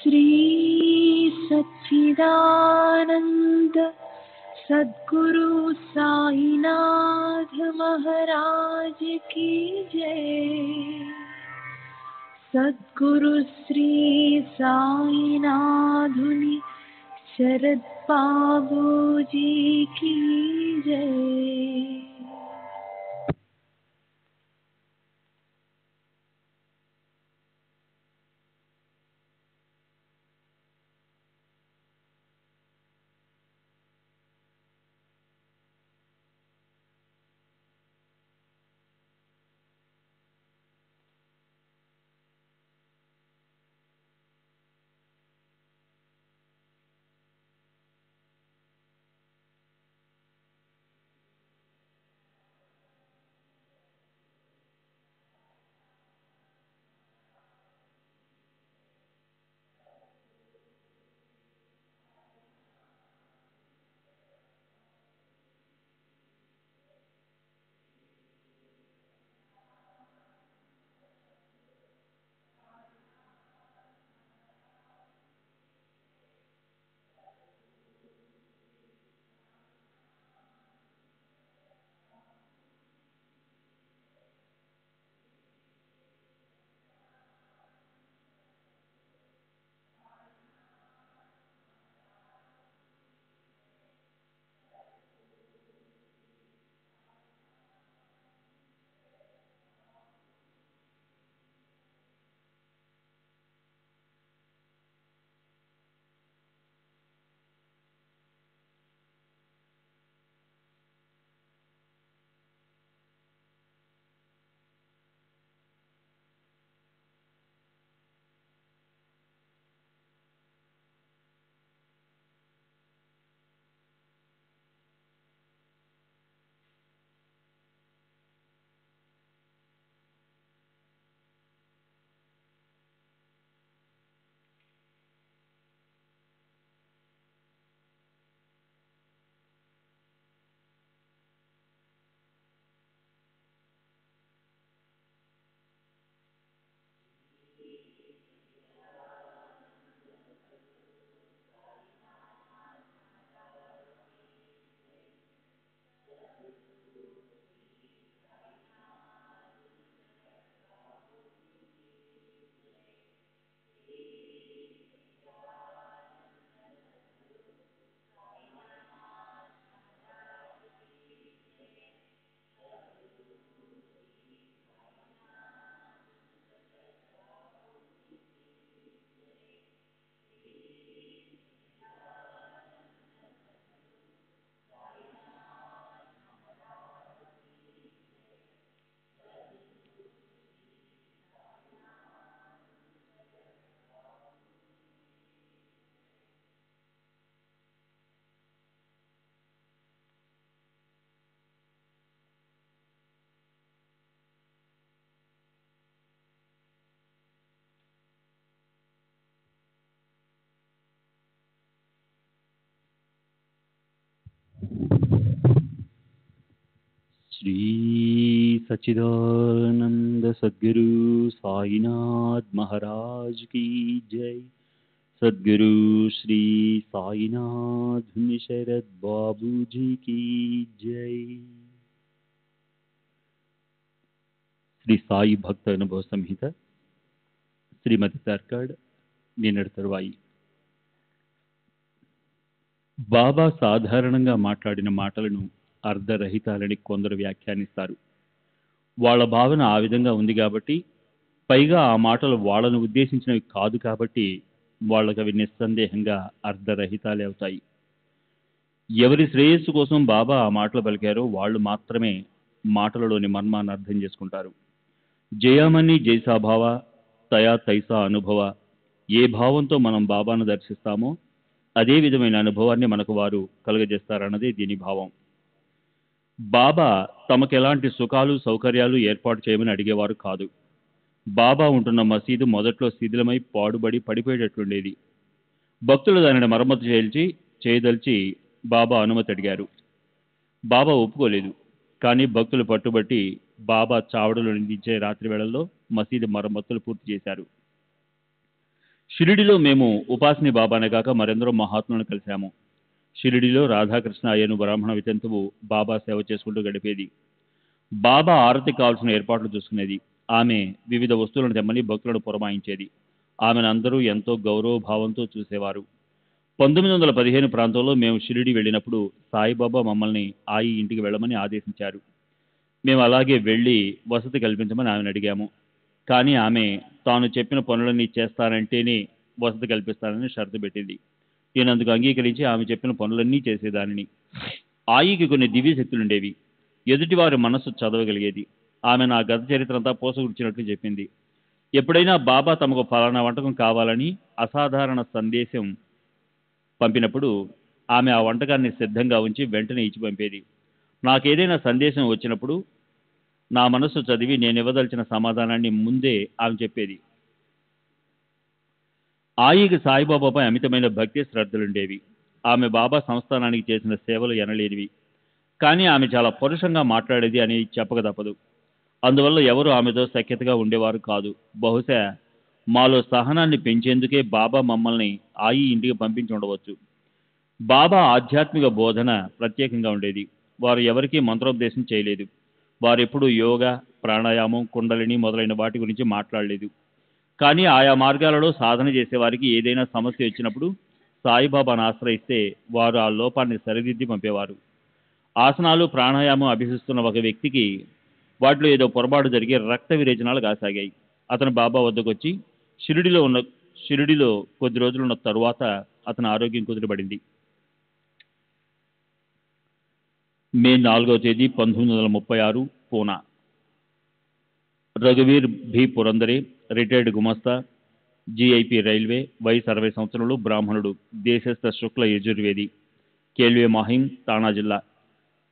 श्री सच्चिदानंद सद्गुरु साईनाथ महाराज की जय। सद्गुरु श्री साईनाथुनि शरद बाबूजी की जय। श्री सच्चिदानंद सद्गुरु साईनाथ महाराज की जय। सद्गुरु श्री साईनाथ शरद बाबू जी की जय। శ్రీ సాయి భక్త అనుభవ సంహిత శ్రీమతి తర్కడ్ నిన్నటి తరువాయి. బాబా సాధారణంగా మాట్లాడిన మాటలను అర్ధరహితాలని కొందరు వ్యాఖ్యానిస్తారు. వాళ్ళ భావన ఆ విధంగా ఉంది కాబట్టి, పైగా ఆ మాటలు వాళ్ళను ఉద్దేశించినవి కాదు కాబట్టి వాళ్ళకి అవి నిస్సందేహంగా అర్ధరహితాలే అవుతాయి. ఎవరి శ్రేయస్సు కోసం బాబా ఆ మాటలు పలికారో వాళ్ళు మాత్రమే మాటలలోని మర్మాన్ని అర్థం చేసుకుంటారు. జయామణి జైసాభావ తయా తైసా అనుభవ, ఏ భావంతో మనం బాబాను దర్శిస్తామో అదే విధమైన అనుభవాన్ని మనకు వారు కలుగజేస్తారన్నదే దీని భావం. బాబా తమకెలాంటి సుఖాలు సౌకర్యాలు ఏర్పాటు చేయమని అడిగేవారు కాదు. బాబా ఉంటున్న మసీదు మొదట్లో శిథిలమై పాడుబడి పడిపోయేటట్లుండేది. భక్తులు దానిని మరమ్మతు చేయదలిచి బాబా అనుమతి అడిగారు. బాబా ఒప్పుకోలేదు. కానీ భక్తులు పట్టుబట్టి బాబా చావడులో నిందించే రాత్రి వేళల్లో మసీదు మరమ్మతులు పూర్తి చేశారు. షిరిడిలో మేము ఉపాసిని బాబానే కాక మరెందరో మహాత్ములను కలిశాము. షిరిడిలో రాధాకృష్ణ అయ్యను బ్రాహ్మణ వితంతువు బాబా సేవ చేసుకుంటూ గడిపేది. బాబా ఆరతి కావాల్సిన ఏర్పాట్లు చూసుకునేది. ఆమె వివిధ వస్తువులను తెమ్మని భక్తులను పురమాయించేది. ఆమెను అందరూ ఎంతో గౌరవ భావంతో చూసేవారు. 1915 ప్రాంతంలో మేము షిరిడి వెళ్ళినప్పుడు సాయిబాబా మమ్మల్ని ఆయి ఇంటికి వెళ్ళమని ఆదేశించారు. మేము అలాగే వెళ్ళి వసతి కల్పించమని ఆమెను అడిగాము. కానీ ఆమె తాను చెప్పిన పనులన్నీ చేస్తానంటేనే వసతి కల్పిస్తానని షరతు పెట్టింది. నేను అందుకు అంగీకరించి ఆమె చెప్పిన పనులన్నీ చేసేదానిని. ఆయికి కొన్ని దివ్య శక్తులుండేవి. ఎదుటివారి మనస్సు చదవగలిగేది. ఆమె నా గత చరిత్ర అంతా పోసగుచ్చినట్లు చెప్పింది. ఎప్పుడైనా బాబా తమకు ఫలానా వంటకం కావాలని అసాధారణ సందేశం పంపినప్పుడు ఆమె ఆ వంటకాన్ని సిద్ధంగా ఉంచి వెంటనే ఇచ్చి పంపేది. నాకేదైనా సందేశం వచ్చినప్పుడు నా మనస్సు చదివి నేను ఇవ్వదలిచిన సమాధానాన్ని ముందే ఆమె చెప్పేది. ఆయికి సాయిబాబాపై అమితమైన భక్తి శ్రద్ధలుండేవి. ఆమె బాబా సంస్థానానికి చేసిన సేవలు ఎనలేనివి. కానీ ఆమె చాలా పరుషంగా మాట్లాడేది అని చెప్పక తప్పదు. అందువల్ల ఎవరు ఆమెతో సఖ్యతగా ఉండేవారు కాదు. బహుశా మాలో సహనాన్ని పెంచేందుకే బాబా మమ్మల్ని ఆయి ఇంటికి పంపించి ఉండవచ్చు. బాబా ఆధ్యాత్మిక బోధన ప్రత్యేకంగా ఉండేది. వారు ఎవరికీ మంత్రోపదేశం చేయలేదు. వారెప్పుడూ యోగా, ప్రాణాయామం, కుండలిని మొదలైన వాటి గురించి మాట్లాడలేదు. కానీ ఆయా మార్గాలలో సాధన చేసేవారికి ఏదైనా సమస్య వచ్చినప్పుడు సాయిబాబాను ఆశ్రయిస్తే వారు ఆ లోపాన్ని సరిదిద్ది పంపేవారు. ఆసనాలు, ప్రాణాయామం అభ్యసిస్తున్న ఒక వ్యక్తికి వాటిలో ఏదో పొరపాటు జరిగి రక్త విరేచనాలు కాసాగాయి. అతను బాబా వద్దకు వచ్చి షిరిడిలో కొద్ది రోజులున్న తరువాత అతని ఆరోగ్యం కుదిరబడింది. మే 4వ తేదీ 1936 పూనా. రఘువీర్ భి పురందరే, రిటైర్డ్ గుమస్తా, జీఐపీ రైల్వే, వయసు 60 సంవత్సరాలు, బ్రాహ్మణుడు, దేశస్థ శుక్ల యజుర్వేది, కేల్వే మాహిం, తానా జిల్లా.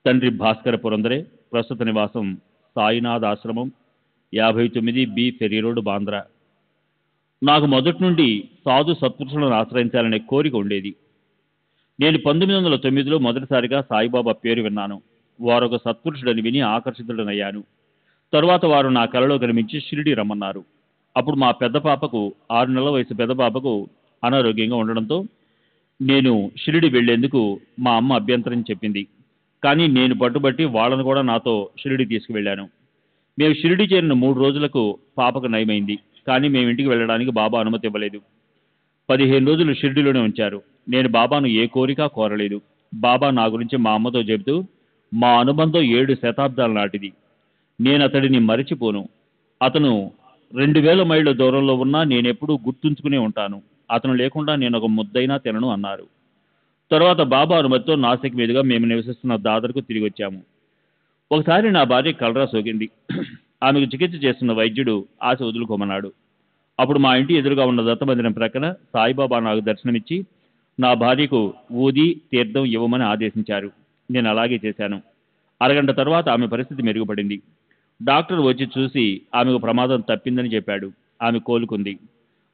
తండ్రి భాస్కర పురందరే, ప్రస్తుత నివాసం సాయినాథ్ ఆశ్రమం, 59 బి ఫెరీ రోడ్, బాంద్రా. నాకు మొదటి నుండి సాధు సత్పురుషులను ఆశ్రయించాలనే కోరిక ఉండేది. నేను 1909లో మొదటిసారిగా సాయిబాబా పేరు విన్నాను. వారొక సత్పురుషుడని విని ఆకర్షితుడనయ్యాను. తరువాత వారు నా కలలో కనిపించి షిరిడి రమ్మన్నారు. అప్పుడు మా పెద్ద పాపకు 6 నెలల వయసు పెద్ద పాపకు అనారోగ్యంగా ఉండడంతో నేను షిరిడి వెళ్లేందుకు మా అమ్మ అభ్యంతరం చెప్పింది. కానీ నేను పట్టుబట్టి వాళ్ళను కూడా నాతో షిరిడి తీసుకువెళ్ళాను. మేము షిరిడి చేరిన 3 రోజులకు పాపకు నయమైంది. కానీ మేము ఇంటికి వెళ్ళడానికి బాబా అనుమతి ఇవ్వలేదు. 15 రోజులు షిరిడిలోనే ఉంచారు. నేను బాబాను ఏ కోరిక కోరలేదు. బాబా నా గురించి మా అమ్మతో చెబుతూ, మా అనుబంధం 7 శతాబ్దాల నాటిది. నేను అతడిని మరిచిపోను. అతను 2000 మైళ్ళ దూరంలో ఉన్నా నేనెప్పుడూ గుర్తుంచుకునే ఉంటాను. అతను లేకుండా నేను ఒక ముద్దైనా తినను అన్నారు. తర్వాత బాబా అనుమతితో నాసిక్ మీదుగా మేము నివసిస్తున్న దాదర్కు తిరిగి వచ్చాము. ఒకసారి నా భార్య కలరా సోకింది. ఆమెకు చికిత్స చేస్తున్న వైద్యుడు ఆశ వదులుకోమన్నాడు. అప్పుడు మా ఇంటి ఎదురుగా ఉన్న దత్తమందిరం ప్రక్కన సాయిబాబా నాకు దర్శనమిచ్చి నా భార్యకు ఊది తీర్థం ఇవ్వమని ఆదేశించారు. నేను అలాగే చేశాను. అరగంట తర్వాత ఆమె పరిస్థితి మెరుగుపడింది. డాక్టర్ వచ్చి చూసి ఆమెకు ప్రమాదం తప్పిందని చెప్పాడు. ఆమె కోలుకుంది.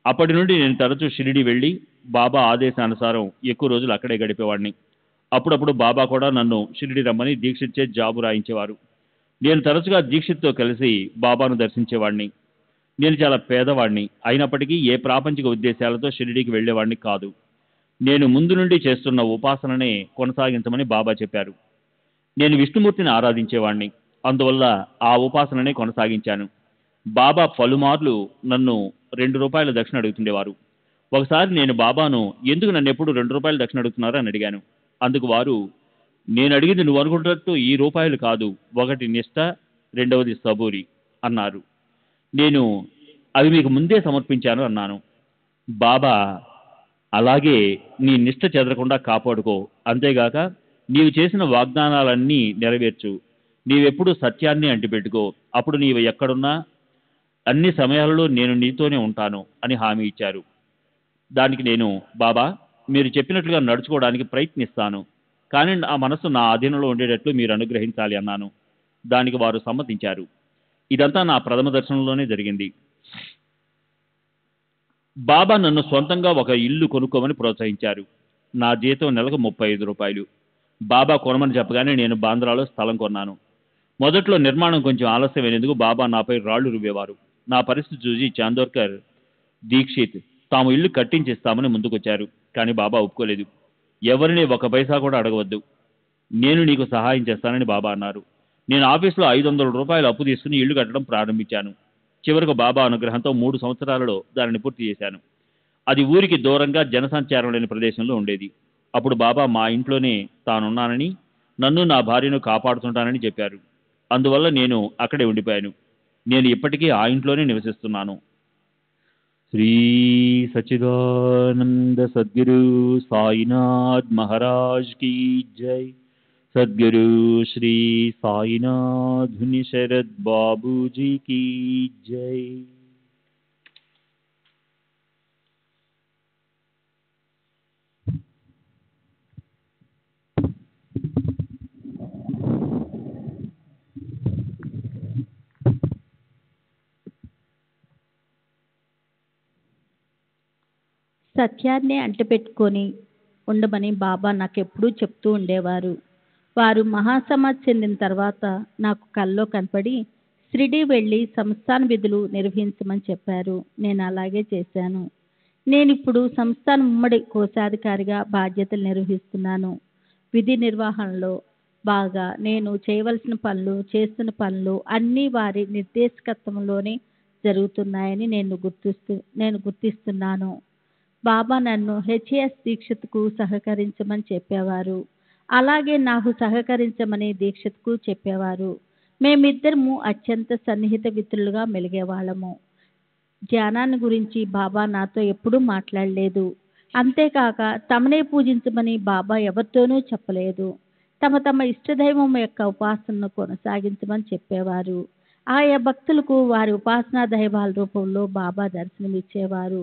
అప్పటి నుండి నేను తరచూ షిరిడి వెళ్ళి బాబా ఆదేశానుసారం ఎక్కువ రోజులు అక్కడే గడిపేవాడిని. అప్పుడప్పుడు బాబా కూడా నన్ను షిరిడి రమ్మని దీక్షిత్చే జాబు రాయించేవారు. నేను తరచుగా దీక్షిత్తో కలిసి బాబాను దర్శించేవాడిని. నేను చాలా పేదవాడిని అయినప్పటికీ ఏ ప్రాపంచిక ఉద్దేశాలతో షిరిడీకి వెళ్లేవాడిని కాదు. నేను ముందు నుండి చేస్తున్న ఉపాసననే కొనసాగించమని బాబా చెప్పారు. నేను విష్ణుమూర్తిని ఆరాధించేవాడిని. అందువల్ల ఆ ఉపాసననే కొనసాగించాను. బాబా పలుమార్లు నన్ను ₹2 దక్షిణ అడుగుతుండేవారు. ఒకసారి నేను బాబాను ఎందుకు నన్ను ఎప్పుడు ₹2 దక్షిణ అడుగుతున్నారు అని అడిగాను. అందుకు వారు, నేను అడిగింది నువ్వు అనుకుంటున్నట్టు ఈ రూపాయలు కాదు, ఒకటి నిష్ఠ, రెండవది సబూరి అన్నారు. నేను అవి మీకు ముందే సమర్పించాను అన్నాను. బాబా, అలాగే నీ నిష్ఠ చెదరకుండా కాపాడుకో, అంతేగాక నీవు చేసిన వాగ్దానాలన్నీ నెరవేర్చు, నీవెప్పుడు సత్యాన్ని అంటిపెట్టుకో, అప్పుడు నీవు ఎక్కడున్నా అన్ని సమయాలలో నేను నీతోనే ఉంటాను అని హామీ ఇచ్చారు. దానికి నేను, బాబా మీరు చెప్పినట్లుగా నడుచుకోవడానికి ప్రయత్నిస్తాను, కానీ ఆ మనస్సు నా ఆధీనంలో ఉండేటట్లు మీరు అనుగ్రహించాలి అన్నాను. దానికి వారు సమ్మతించారు. ఇదంతా నా ప్రథమ దర్శనంలోనే జరిగింది. బాబా నన్ను సొంతంగా ఒక ఇల్లు కొనుక్కోమని ప్రోత్సహించారు. నా జీతం నెలకు ₹35. బాబా కొనమని చెప్పగానే నేను బాంద్రాలో స్థలం కొన్నాను. మొదట్లో నిర్మాణం కొంచెం ఆలస్యమైనందుకు బాబా నాపై రాళ్లు రువ్వేవారు. నా పరిస్థితి చూసి చాందోర్కర్, దీక్షిత్ తాము ఇల్లు కట్టించిస్తామని ముందుకొచ్చారు. కానీ బాబా ఒప్పుకోలేదు. ఎవరిని 1 పైసా కూడా అడగవద్దు, నేను నీకు సహాయం చేస్తానని బాబా అన్నారు. నేను ఆఫీసులో 500 రూపాయలు అప్పు తీసుకుని ఇల్లు కట్టడం ప్రారంభించాను. చివరకు బాబా అనుగ్రహంతో 3 సంవత్సరాలలో దానిని పూర్తి చేశాను. అది ఊరికి దూరంగా జనసంచారం లేని ప్రదేశంలో ఉండేది. అప్పుడు బాబా మా ఇంట్లోనే తానున్నానని, నన్ను నా భార్యను కాపాడుతుంటానని చెప్పారు. అందువల్ల నేను అక్కడే ఉండిపోయాను. నేను ఇప్పటికీ ఆ ఇంట్లోనే నివసిస్తున్నాను. శ్రీ సచ్చిదానంద సద్గురు సాయినాథ్ మహారాజ్ కీ జై. సద్గురు శ్రీ సాయినాథ్ శరద్ బాబూజీ కీ జై. సత్యాన్నే అంటిపెట్టుకొని ఉండమని బాబా నాకు ఎప్పుడూ చెప్తూ ఉండేవారు. వారు మహాసమాధి చెందిన తర్వాత నాకు కల్లో కనపడి షిరిడీ వెళ్ళి సంస్థాన విధులు నిర్వహించమని చెప్పారు. నేను అలాగే చేశాను. నేనిప్పుడు సంస్థాన ఉమ్మడి కోశాధికారిగా బాధ్యతలు నిర్వహిస్తున్నాను. విధి నిర్వహణలో బాగా నేను చేయవలసిన పనులు, చేస్తున్న పనులు అన్నీ వారి నిర్దేశకత్వంలోనే జరుగుతున్నాయని నేను గుర్తిస్తున్నాను. బాబా నన్ను హెచ్ఎస్ దీక్షిత్కు సహకరించమని చెప్పేవారు. అలాగే నాకు సహకరించమని దీక్షిత్కు చెప్పేవారు. మేమిద్దరము అత్యంత సన్నిహిత మిత్రులుగా మెలిగేవాళ్ళము. ధ్యానాన్ని గురించి బాబా నాతో ఎప్పుడూ మాట్లాడలేదు. అంతేకాక తమనే పూజించమని బాబా ఎవరితోనూ చెప్పలేదు. తమ తమ ఇష్టదైవం యొక్క ఉపాసనను కొనసాగించమని చెప్పేవారు. ఆయా భక్తులకు వారి ఉపాసనా దైవాల రూపంలో బాబా దర్శనమిచ్చేవారు.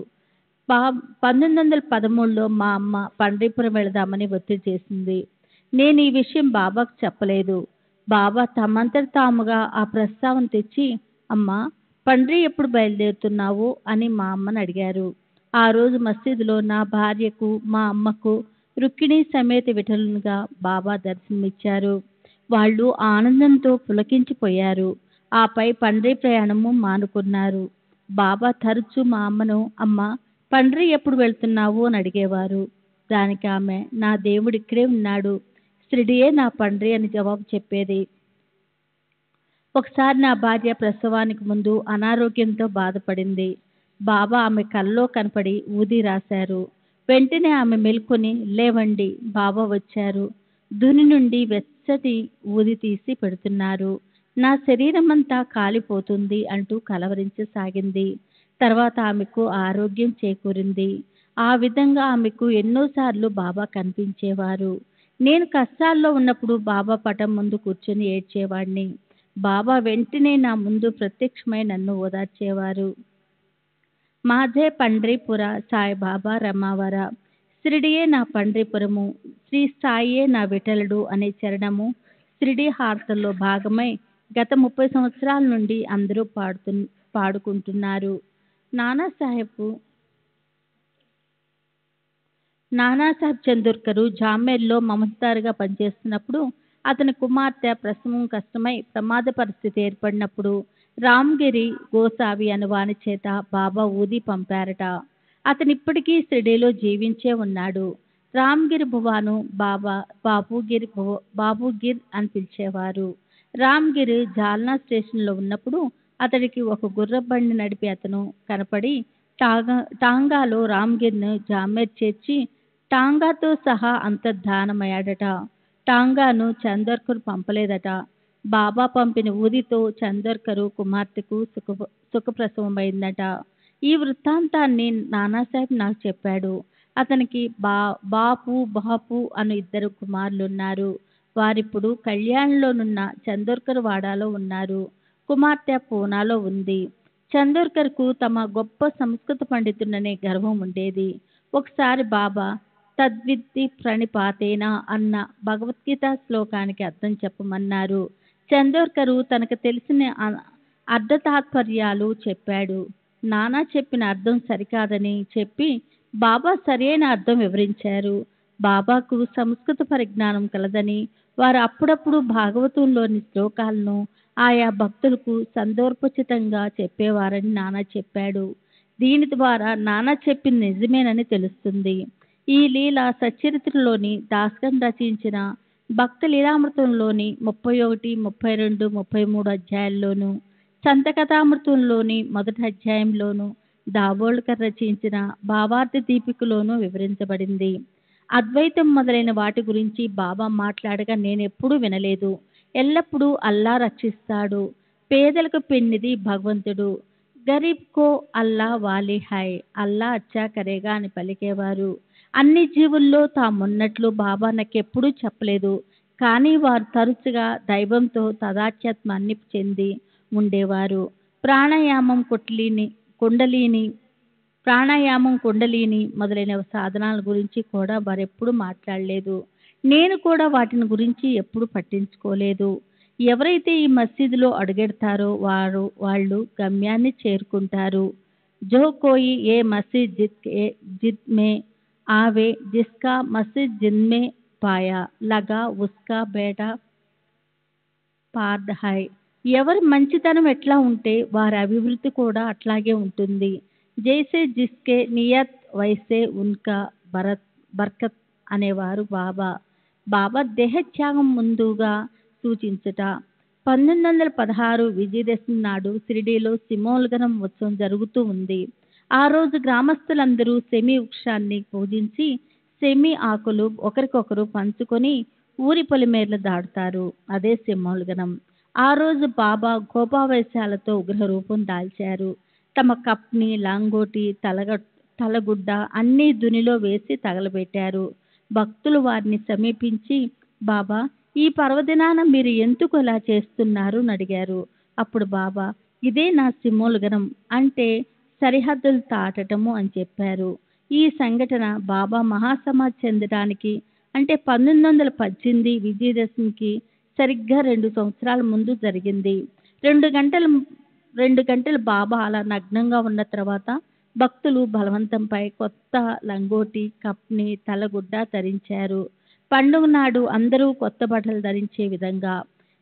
1913లో మా అమ్మ పండ్రీపురం వెళదామని ఒత్తిడి చేసింది. నేను ఈ విషయం బాబాకు చెప్పలేదు. బాబా తమంతట తాముగా ఆ ప్రస్తావన తెచ్చి, అమ్మా పండ్రి ఎప్పుడు బయలుదేరుతున్నావు అని మా అమ్మని అడిగారు. ఆ రోజు మసీదులో నా భార్యకు, మా అమ్మకు రుక్మిణీ సమేత విఠలునిగా బాబా దర్శనమిచ్చారు. వాళ్ళు ఆనందంతో పులకించిపోయారు. ఆపై పండ్రి ప్రయాణము మానుకున్నారు. బాబా తరచూ మా అమ్మను, అమ్మ పండ్రి ఎప్పుడు వెళ్తున్నావు అని అడిగేవారు. దానికి ఆమె, నా దేవుడు ఇక్కడే ఉన్నాడు, షిరిడియే నా పండ్రి అని జవాబు చెప్పేది. ఒకసారి నా భార్య ప్రసవానికి ముందు అనారోగ్యంతో బాధపడింది. బాబా ఆమె కల్లో కనపడి ఊది రాశారు. వెంటనే ఆమె మేల్కొని, లేవండి బాబా వచ్చారు, దుని నుండి వెచ్చటి ఊది తీసి పెడుతున్నారు, నా శరీరం అంతా కాలిపోతుంది అంటూ కలవరించసాగింది. తర్వాత ఆమెకు ఆరోగ్యం చేకూరింది. ఆ విధంగా ఆమెకు ఎన్నోసార్లు బాబా కనిపించేవారు. నేను కష్టాల్లో ఉన్నప్పుడు బాబా పటం ముందు కూర్చొని ఏడ్చేవాడిని. బాబా వెంటనే నా ముందు ప్రత్యక్షమై నన్ను ఓదార్చేవారు. మాధే పండ్రీపుర సాయిబాబా రమావర, షిరిడియే నా పండ్రీపురము, శ్రీ సాయియే నా విఠలుడు అనే చరణము షిరిడి హారతల్లో భాగమై గత 30 సంవత్సరాల నుండి అందరూ పాడుకుంటున్నారు. నానాసాహెబ్ చందోర్కరు జామేర్లో మమస్తారుగా పనిచేస్తున్నప్పుడు అతని కుమార్తె ప్రసవం కష్టమై ప్రమాద పరిస్థితి ఏర్పడినప్పుడు రామ్గిరి గోసావి అను వాని చేత బాబా ఊది పంపారట. అతను ఇప్పటికీ షిరిడీలో జీవించే ఉన్నాడు. రామ్గిరి భువాను బాబా బాబుగిర్ అని పిలిచేవారు. రామ్గిరి జాల్నా స్టేషన్లో ఉన్నప్పుడు అతడికి ఒక గుర్రబండి నడిపి అతను కనపడి టాంగాలో రామ్గిర్ను జామేర్ చేర్చి టాంగాతో సహా అంతర్ధానమయ్యాడట. టాంగాను చందోర్కర్ పంపలేదట. బాబా పంపిన ఊదితో చందోర్కరు కుమార్తెకు సుఖప్రసవమైందట. ఈ వృత్తాంతాన్ని నానాసాహెబ్ నాకు చెప్పాడు. అతనికి బాపు అను 2 కుమారులున్నారు. వారిప్పుడు కళ్యాణ్లోనున్న చందోర్కర్ వాడాలో ఉన్నారు. కుమార్తె పూనాలో ఉంది. చందోర్కర్కు తమ గొప్ప సంస్కృత పండితుడనే గర్వం ఉండేది. ఒకసారి బాబా తద్విద్ది ప్రణిపాతేన అన్న భగవద్గీత శ్లోకానికి అర్థం చెప్పమన్నారు. చందోర్కరు తనకు తెలిసిన అర్ధతాత్పర్యాలు చెప్పాడు. నానా చెప్పిన అర్థం సరికాదని చెప్పి బాబా సరైన అర్థం వివరించారు. బాబాకు సంస్కృత పరిజ్ఞానం కలదని వారు అప్పుడప్పుడు భాగవతంలోని శ్లోకాలను ఆయా భక్తులకు సందర్భోచితంగా చెప్పేవారని నానా చెప్పాడు. దీని ద్వారా నాన్న చెప్పింది నిజమేనని తెలుస్తుంది. ఈ లీల సచ్చరిత్రలోని దాస్కన్ రచించిన భక్త లీలామృతంలోని 31, 32, 33 అధ్యాయాల్లోనూ, సంతకథామృతంలోని మొదటి అధ్యాయంలోనూ, దాబోల్కర్ రచించిన భావార్థ దీపికలోనూ వివరించబడింది. అద్వైతం మొదలైన వాటి గురించి బాబా మాట్లాడగా నేనెప్పుడూ వినలేదు. ఎల్లప్పుడూ అల్లా రక్షిస్తాడు, పేదలకు పెన్నిది భగవంతుడు, గరీబ్ కో అల్లా వాలి హై, అల్లా అచ్చా కరేగా అని పలికేవారు. అన్ని జీవుల్లో తామున్నట్లు బాబా నాకెప్పుడూ చెప్పలేదు. కానీ వారు తరచుగా దైవంతో తాదాత్మ్యాన్ని చెంది ఉండేవారు. ప్రాణాయామం కుండలిని మొదలైన సాధనాల గురించి కూడా వారెప్పుడు మాట్లాడలేదు. నేను కూడా వాటిని గురించి ఎప్పుడు పట్టించుకోలేదు. ఎవరైతే ఈ మసీదులో అడుగెడతారో వాళ్ళు గమ్యాన్ని చేరుకుంటారు. జో కోయి ఏ మసీద్ జిత్ మే ఆవే, జిస్కా మసీద్ జిన్ మే పాయా లగా ఉస్కా బేటా పార్ద్ హై. ఎవరి మంచితనం ఎట్లా ఉంటే వారి అభివృద్ధి కూడా అట్లాగే ఉంటుంది. జైసే జిస్కే నియత్ వైసే ఉన్కా బర్కత్ అనేవారు బాబా. బాబా దేహత్యాగం ముందుగా సూచించుట. 1916 విజయదశమి నాడు షిరిడీలో సిమోల్గనం ఉత్సవం జరుగుతూ ఉంది. ఆ రోజు గ్రామస్తులందరూ సెమి వృక్షాన్ని పూజించి సెమి ఆకులు ఒకరికొకరు పంచుకొని ఊరి పొలిమేరలు దాటుతారు. అదే సిమోల్గనం. ఆ రోజు బాబా కోపావేశాలతో ఉగ్రరూపం దాల్చారు. తమ కప్ని, లాంగోటి, తలగుడ్డ అన్నీ దునిలో వేసి తగలబెట్టారు. భక్తులు వారిని సమీపించి, బాబా, ఈ పర్వదినాన మీరు ఎందుకు ఇలా చేస్తున్నారు అని అడిగారు. అప్పుడు బాబా, ఇదే నా సిమోల్గనం, అంటే సరిహద్దులు దాటటము అని చెప్పారు. ఈ సంఘటన బాబా మహాసమాధి చెందడానికి అంటే 1918 విజయదశమికి సరిగ్గా 2 సంవత్సరాల ముందు జరిగింది. 2 గంటలు బాబా అలా నగ్నంగా ఉన్న తర్వాత భక్తులు బలవంతంపై కొత్త లంగోటి, కప్ని, తలగుడ్డ ధరించారు. పండుగ నాడు అందరూ కొత్త బట్టలు ధరించే విధంగా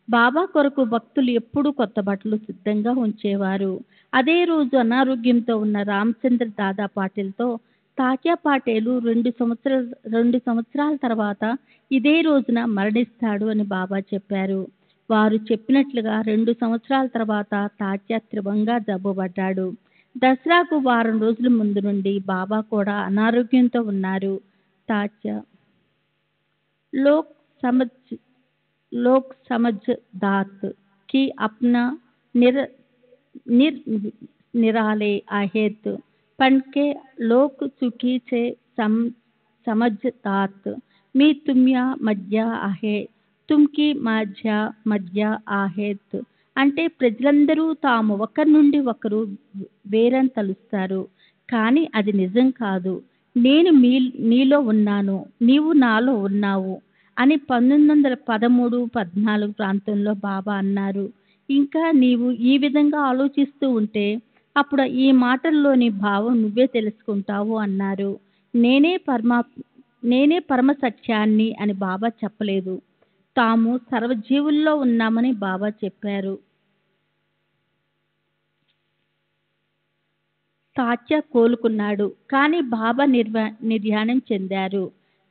బాబా కొరకు భక్తులు ఎప్పుడూ కొత్త బట్టలు సిద్ధంగా ఉంచేవారు. అదే రోజు అనారోగ్యంతో ఉన్న రామచంద్ర దాదా పాటిల్తో తాత్యా పాటేలు 2 సంవత్సరాల తర్వాత ఇదే రోజున మరణిస్తాడు అని బాబా చెప్పారు. వారు చెప్పినట్లుగా 2 సంవత్సరాల తర్వాత తాత్యా తీవ్రంగా జబ్బుపడ్డాడు. దసరాకు వారం రోజుల ముందు నుండి బాబా కూడా అనారోగ్యంతో ఉన్నారు. తాత్యా लोग समझ दात कि अपना निराले आहेत, पण के लोक चुकीचे समजतात. मी तुम्हा मध्य आहे, తుమ్కి మధ్య ఆహేత్. అంటే ప్రజలందరూ తాము ఒకరి నుండి ఒకరు వేరని తలుస్తారు, కానీ అది నిజం కాదు. నేను నీలో ఉన్నాను, నీవు నాలో ఉన్నావు అని 1913-14 ప్రాంతంలో బాబా అన్నారు. ఇంకా నీవు ఈ విధంగా ఆలోచిస్తూ ఉంటే అప్పుడు ఈ మాటల్లోని భావం నువ్వే తెలుసుకుంటావు అన్నారు. నేనే పరమ సత్యాన్ని అని బాబా చెప్పలేదు. తాము సర్వజీవుల్లో ఉన్నామని బాబా చెప్పారు. తాత్యా కోలుకున్నాడు, కానీ బాబా నిర్యాణం చెందారు.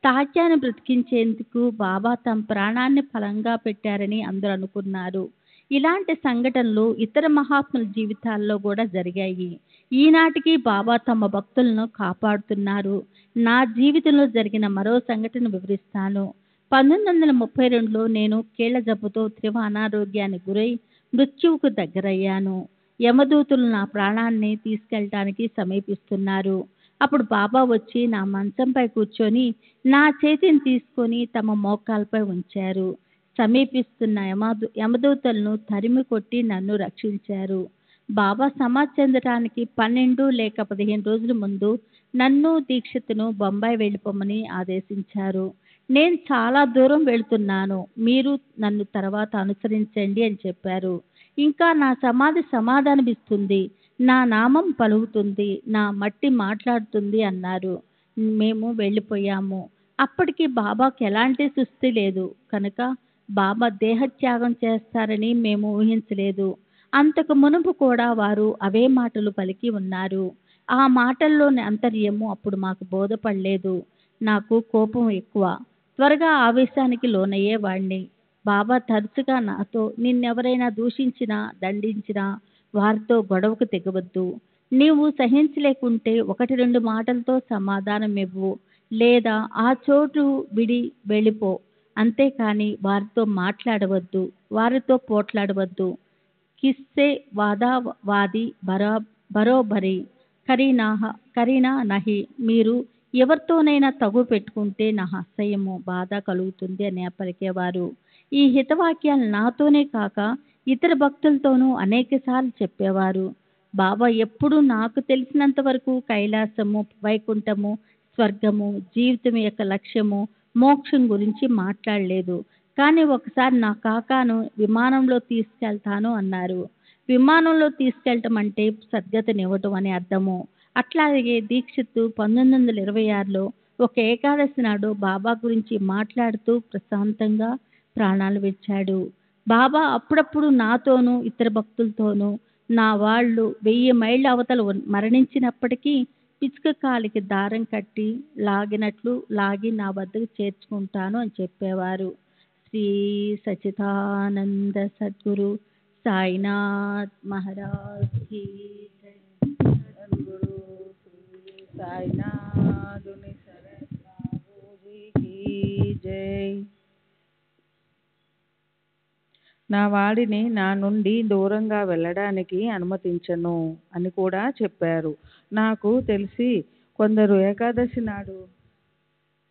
తాత్యాను బ్రతికించేందుకు బాబా తమ ప్రాణాన్ని ఫలంగా పెట్టారని అందరూ అనుకున్నారు. ఇలాంటి సంఘటనలు ఇతర మహాత్ముల జీవితాల్లో కూడా జరిగాయి. ఈనాటికి బాబా తమ భక్తులను కాపాడుతున్నారు. నా జీవితంలో జరిగిన మరో సంఘటన వివరిస్తాను. 1932లో నేను కీళ్ల జబ్బుతో తీవ్ర అనారోగ్యానికి గురై మృత్యువుకు దగ్గరయ్యాను. యమదూతులు నా ప్రాణాన్ని తీసుకెళ్ళటానికి సమీపిస్తున్నారు. అప్పుడు బాబా వచ్చి నా మంచంపై కూర్చొని నా చేతిని తీసుకొని తమ మోకాలపై ఉంచారు. సమీపిస్తున్న యమదూతలను తరిమి కొట్టి నన్ను రక్షించారు. బాబా సమాధి చెందడానికి 12 లేక 15 రోజుల ముందు నన్ను దీక్షితును బొంబాయి వెళ్ళిపోమని ఆదేశించారు. నేను చాలా దూరం వెళ్తున్నాను, మీరు నన్ను తర్వాత అనుసరించండి అని చెప్పారు. ఇంకా నా సమాధి సమాధానమిస్తుంది, నా నామం పలుకుతుంది, నా మట్టి మాట్లాడుతుంది అన్నారు. మేము వెళ్ళిపోయాము. అప్పటికి బాబాకు ఎలాంటి సుస్థి లేదు కనుక బాబా దేహత్యాగం చేస్తారని మేము ఊహించలేదు. అంతకు మునుపు కూడా వారు అవే మాటలు పలికి ఉన్నారు. ఆ మాటల్లోని అంతర్యము అప్పుడు మాకు బోధపడలేదు. నాకు కోపం ఎక్కువ, త్వరగా ఆవేశానికి లోనయ్యేవాణ్ణి. బాబా తరచుగా నాతో, నిన్నెవరైనా దూషించినా దండించినా వారితో గొడవకు తెగవద్దు. నీవు సహించలేకుంటే 1-2 మాటలతో సమాధానం ఇవ్వు, లేదా ఆ చోటు విడి వెళ్ళిపో. అంతేకాని వారితో మాట్లాడవద్దు, వారితో పోట్లాడవద్దు. కిస్సే వాదావాది బరోబరి కరీనా నహి. మీరు ఎవరితోనైనా తగు పెట్టుకుంటే నా అసహ్యము బాధ కలుగుతుంది అని పలికేవారు. ఈ హితవాక్యాలు నాతోనే కాక ఇతర భక్తులతోనూ అనేకసార్లు చెప్పేవారు. బాబా ఎప్పుడూ నాకు తెలిసినంత వరకు కైలాసము, వైకుంఠము, స్వర్గము, జీవితం యొక్క లక్ష్యము, మోక్షం గురించి మాట్లాడలేదు. కానీ ఒకసారి నా కాకాను విమానంలో తీసుకెళ్తాను అన్నారు. విమానంలో తీసుకెళ్ళటం అంటే సద్గతినివ్వటం అని అర్థము. అట్లాగే దీక్షిత్ 1926లో ఒక ఏకాదశి నాడు బాబా గురించి మాట్లాడుతూ ప్రశాంతంగా ప్రాణాలు విడిచాడు. బాబా అప్పుడప్పుడు నాతోనూ ఇతర భక్తులతోనూ, నా వాళ్ళు 1000 మైళ్ళ అవతల మరణించినప్పటికీ పిచ్చుక కాలికి దారం కట్టి లాగినట్లు లాగి నా వద్దకు చేర్చుకుంటాను అని చెప్పేవారు. శ్రీ సచిదానంద సద్గురు సాయినాథ్ మహారాజ్ కి జై. సద్గురు శ్రీ సాయినాథుని శరణ్ బాబూజీకి జై. నా వాడిని నా నుండి దూరంగా వెళ్ళడానికి అనుమతించను అని కూడా చెప్పారు. నాకు తెలిసి కొందరు ఏకాదశి నాడు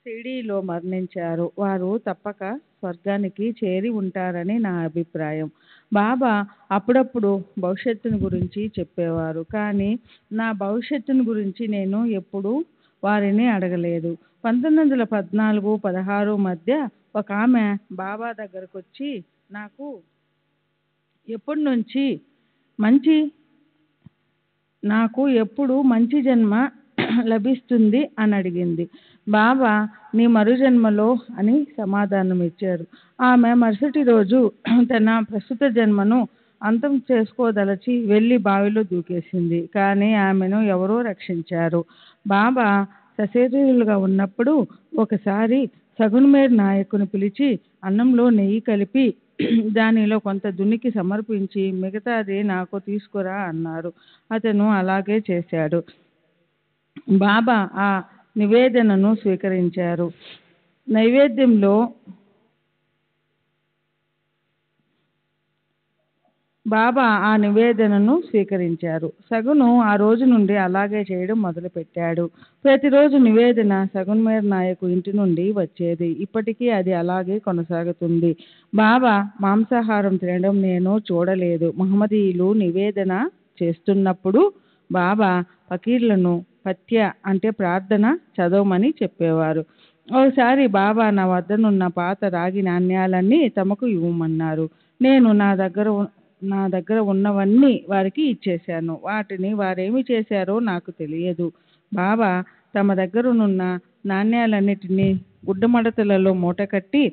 షిరిడీలో మరణించారు. వారు తప్పక స్వర్గానికి చేరి ఉంటారని నా అభిప్రాయం. బాబా అప్పుడప్పుడు భవిష్యత్తును గురించి చెప్పేవారు. కానీ నా భవిష్యత్తును గురించి నేను ఎప్పుడూ వారిని అడగలేదు. 1914-16 మధ్య ఒక ఆమె బాబా దగ్గరకు వచ్చి నాకు ఎప్పుడు మంచి జన్మ లభిస్తుంది అని అడిగింది. బాబా నీ మరు జన్మలో అని సమాధానం ఇచ్చారు. ఆమె మరుసటి రోజు తన ప్రస్తుత జన్మను అంతం చేసుకోదలచి వెళ్ళి బావిలో దూకేసింది. కానీ ఆమెను ఎవరో రక్షించారు. బాబా సశరీరులుగా ఉన్నప్పుడు ఒకసారి సగున్మేర్ నాయకుని పిలిచి అన్నంలో నెయ్యి కలిపి దానిలో కొంత దునికి సమర్పించి మిగతాది నాకు తీసుకురా అన్నారు. అతను అలాగే చేశాడు. బాబా ఆ నివేదనను స్వీకరించారు. సగును ఆ రోజు నుండి అలాగే చేయడం మొదలుపెట్టాడు. ప్రతిరోజు నివేదన సగున్మేర్ నాయకు ఇంటి నుండి వచ్చేది. ఇప్పటికీ అది అలాగే కొనసాగుతుంది. బాబా మాంసాహారం తినడం నేను చూడలేదు. మహమ్మదీయులు నివేదన చేస్తున్నప్పుడు బాబా ఫకీర్లను పత్య అంటే ప్రార్థన చదవమని చెప్పేవారు. ఒకసారి బాబా నా వద్దనున్న పాత రాగి నాణ్యాలన్నీ తమకు ఇవ్వమన్నారు. నేను నా దగ్గర ఉన్నవన్నీ వారికి ఇచ్చేశాను. వాటిని వారేమి చేశారో నాకు తెలియదు. బాబా తమ దగ్గరనున్న నాణ్యాలన్నిటినీ గుడ్డమడతలలో మూటకట్టి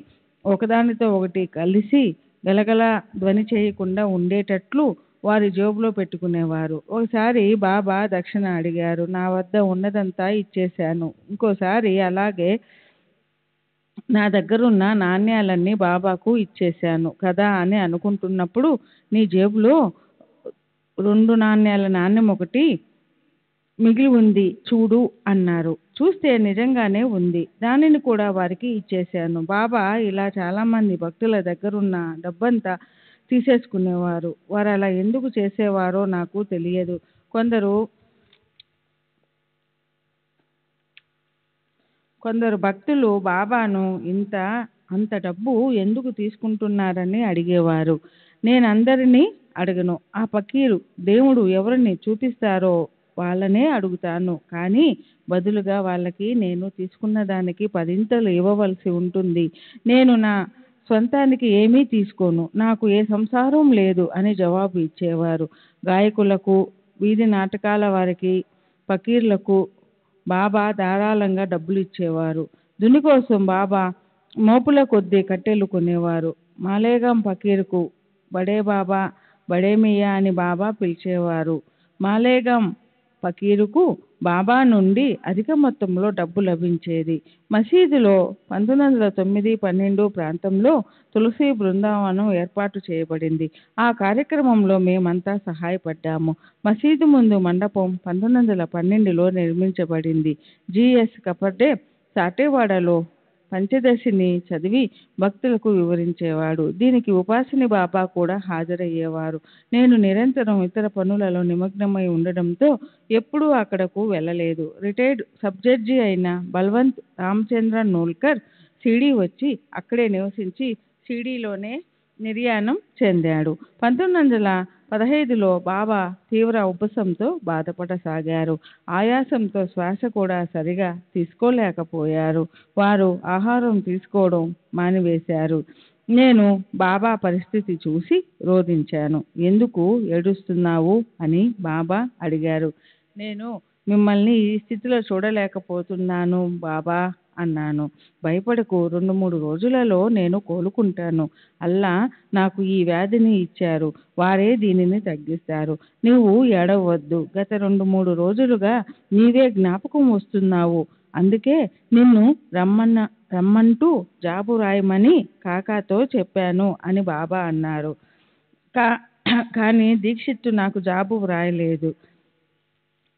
ఒకదానితో ఒకటి కలిసి గలగల ధ్వని చేయకుండా ఉండేటట్లు వారి జేబులో పెట్టుకునేవారు. ఒకసారి బాబా దక్షిణ అడిగారు. నా వద్ద ఉన్నదంతా ఇచ్చేశాను. ఇంకోసారి అలాగే నా దగ్గరున్న నాణ్యాలన్నీ బాబాకు ఇచ్చేశాను కదా అని అనుకుంటున్నప్పుడు నీ జేబులో 2 నాణ్యాల నాణ్యం ఒకటి మిగిలి ఉంది చూడు అన్నారు. చూస్తే నిజంగానే ఉంది. దానిని కూడా వారికి ఇచ్చేశాను. బాబా ఇలా చాలామంది భక్తుల దగ్గరున్న డబ్బంతా తీసేసుకునేవారు. వారు అలా ఎందుకు చేసేవారో నాకు తెలియదు. కొందరు భక్తులు బాబాను అంత డబ్బు ఎందుకు తీసుకుంటున్నారని అడిగేవారు. నేనందరినీ అడగను. ఆ ఫకీరు దేవుడు ఎవరిని చూపిస్తారో వాళ్ళనే అడుగుతాను. కానీ బదులుగా వాళ్ళకి నేను తీసుకున్న దానికి 10 ఇవ్వవలసి ఉంటుంది. నేను నా స్వంతానికి ఏమీ తీసుకోను. నాకు ఏ సంసారం లేదు అని జవాబు ఇచ్చేవారు. గాయకులకు, వీధి నాటకాల వారికి, ఫకీర్లకు బాబా ధారాళంగా డబ్బులు ఇచ్చేవారు. దుని కోసం బాబా మోపుల కొద్దీ కట్టెలు కొనేవారు. మాలేగాం ఫకీరుకు బడే బాబా, బడే మియా అని బాబా పిలిచేవారు. మాలేగాం ఫకీరుకు బాబా నుండి అధిక మొత్తంలో డబ్బు లభించేది. మసీదులో 1909-12 ప్రాంతంలో తులసి బృందావనం ఏర్పాటు చేయబడింది. ఆ కార్యక్రమంలో మేమంతా సహాయపడ్డాము. మసీదు ముందు మండపం 1912లో నిర్మించబడింది. జిఎస్ కపర్డే సాటేవాడలో పంచదశిని చదివి భక్తులకు వివరించేవాడు. దీనికి ఉపాసిని బాబా కూడా హాజరయ్యేవారు. నేను నిరంతరం ఇతర పనులలో నిమగ్నమై ఉండడంతో ఎప్పుడూ అక్కడకు వెళ్ళలేదు. రిటైర్డ్ సబ్ జడ్జి అయిన బల్వంత్ రామచంద్ర నోల్కర్ షిరిడీ వచ్చి అక్కడే నివసించి షిరిడీలోనే నిర్యాణం చెందాడు. 1915లో బాబా తీవ్ర ఉబ్బసంతో బాధపడసాగారు. ఆయాసంతో శ్వాస కూడా సరిగా తీసుకోలేకపోయారు. వారు ఆహారం తీసుకోవడం మానివేశారు. నేను బాబా పరిస్థితి చూసి రోధించాను. ఎందుకు ఏడుస్తున్నావు అని బాబా అడిగారు. నేను మిమ్మల్ని ఈ స్థితిలో చూడలేకపోతున్నాను బాబా అన్నాను. భయపడకు, 2-3 రోజులలో నేను కోలుకుంటాను. అల్లా నాకు ఈ వ్యాధిని ఇచ్చారు. వారే దీనిని తగ్గిస్తారు. నీవు ఏడవద్దు. గత 2-3 రోజులుగా నీవే జ్ఞాపకం వస్తున్నావు. అందుకే నిన్ను రమ్మంటూ జాబు రాయమని కాకాతో చెప్పాను అని బాబా అన్నారు. కానీ దీక్షిత్తు నాకు జాబు వ్రాయలేదు.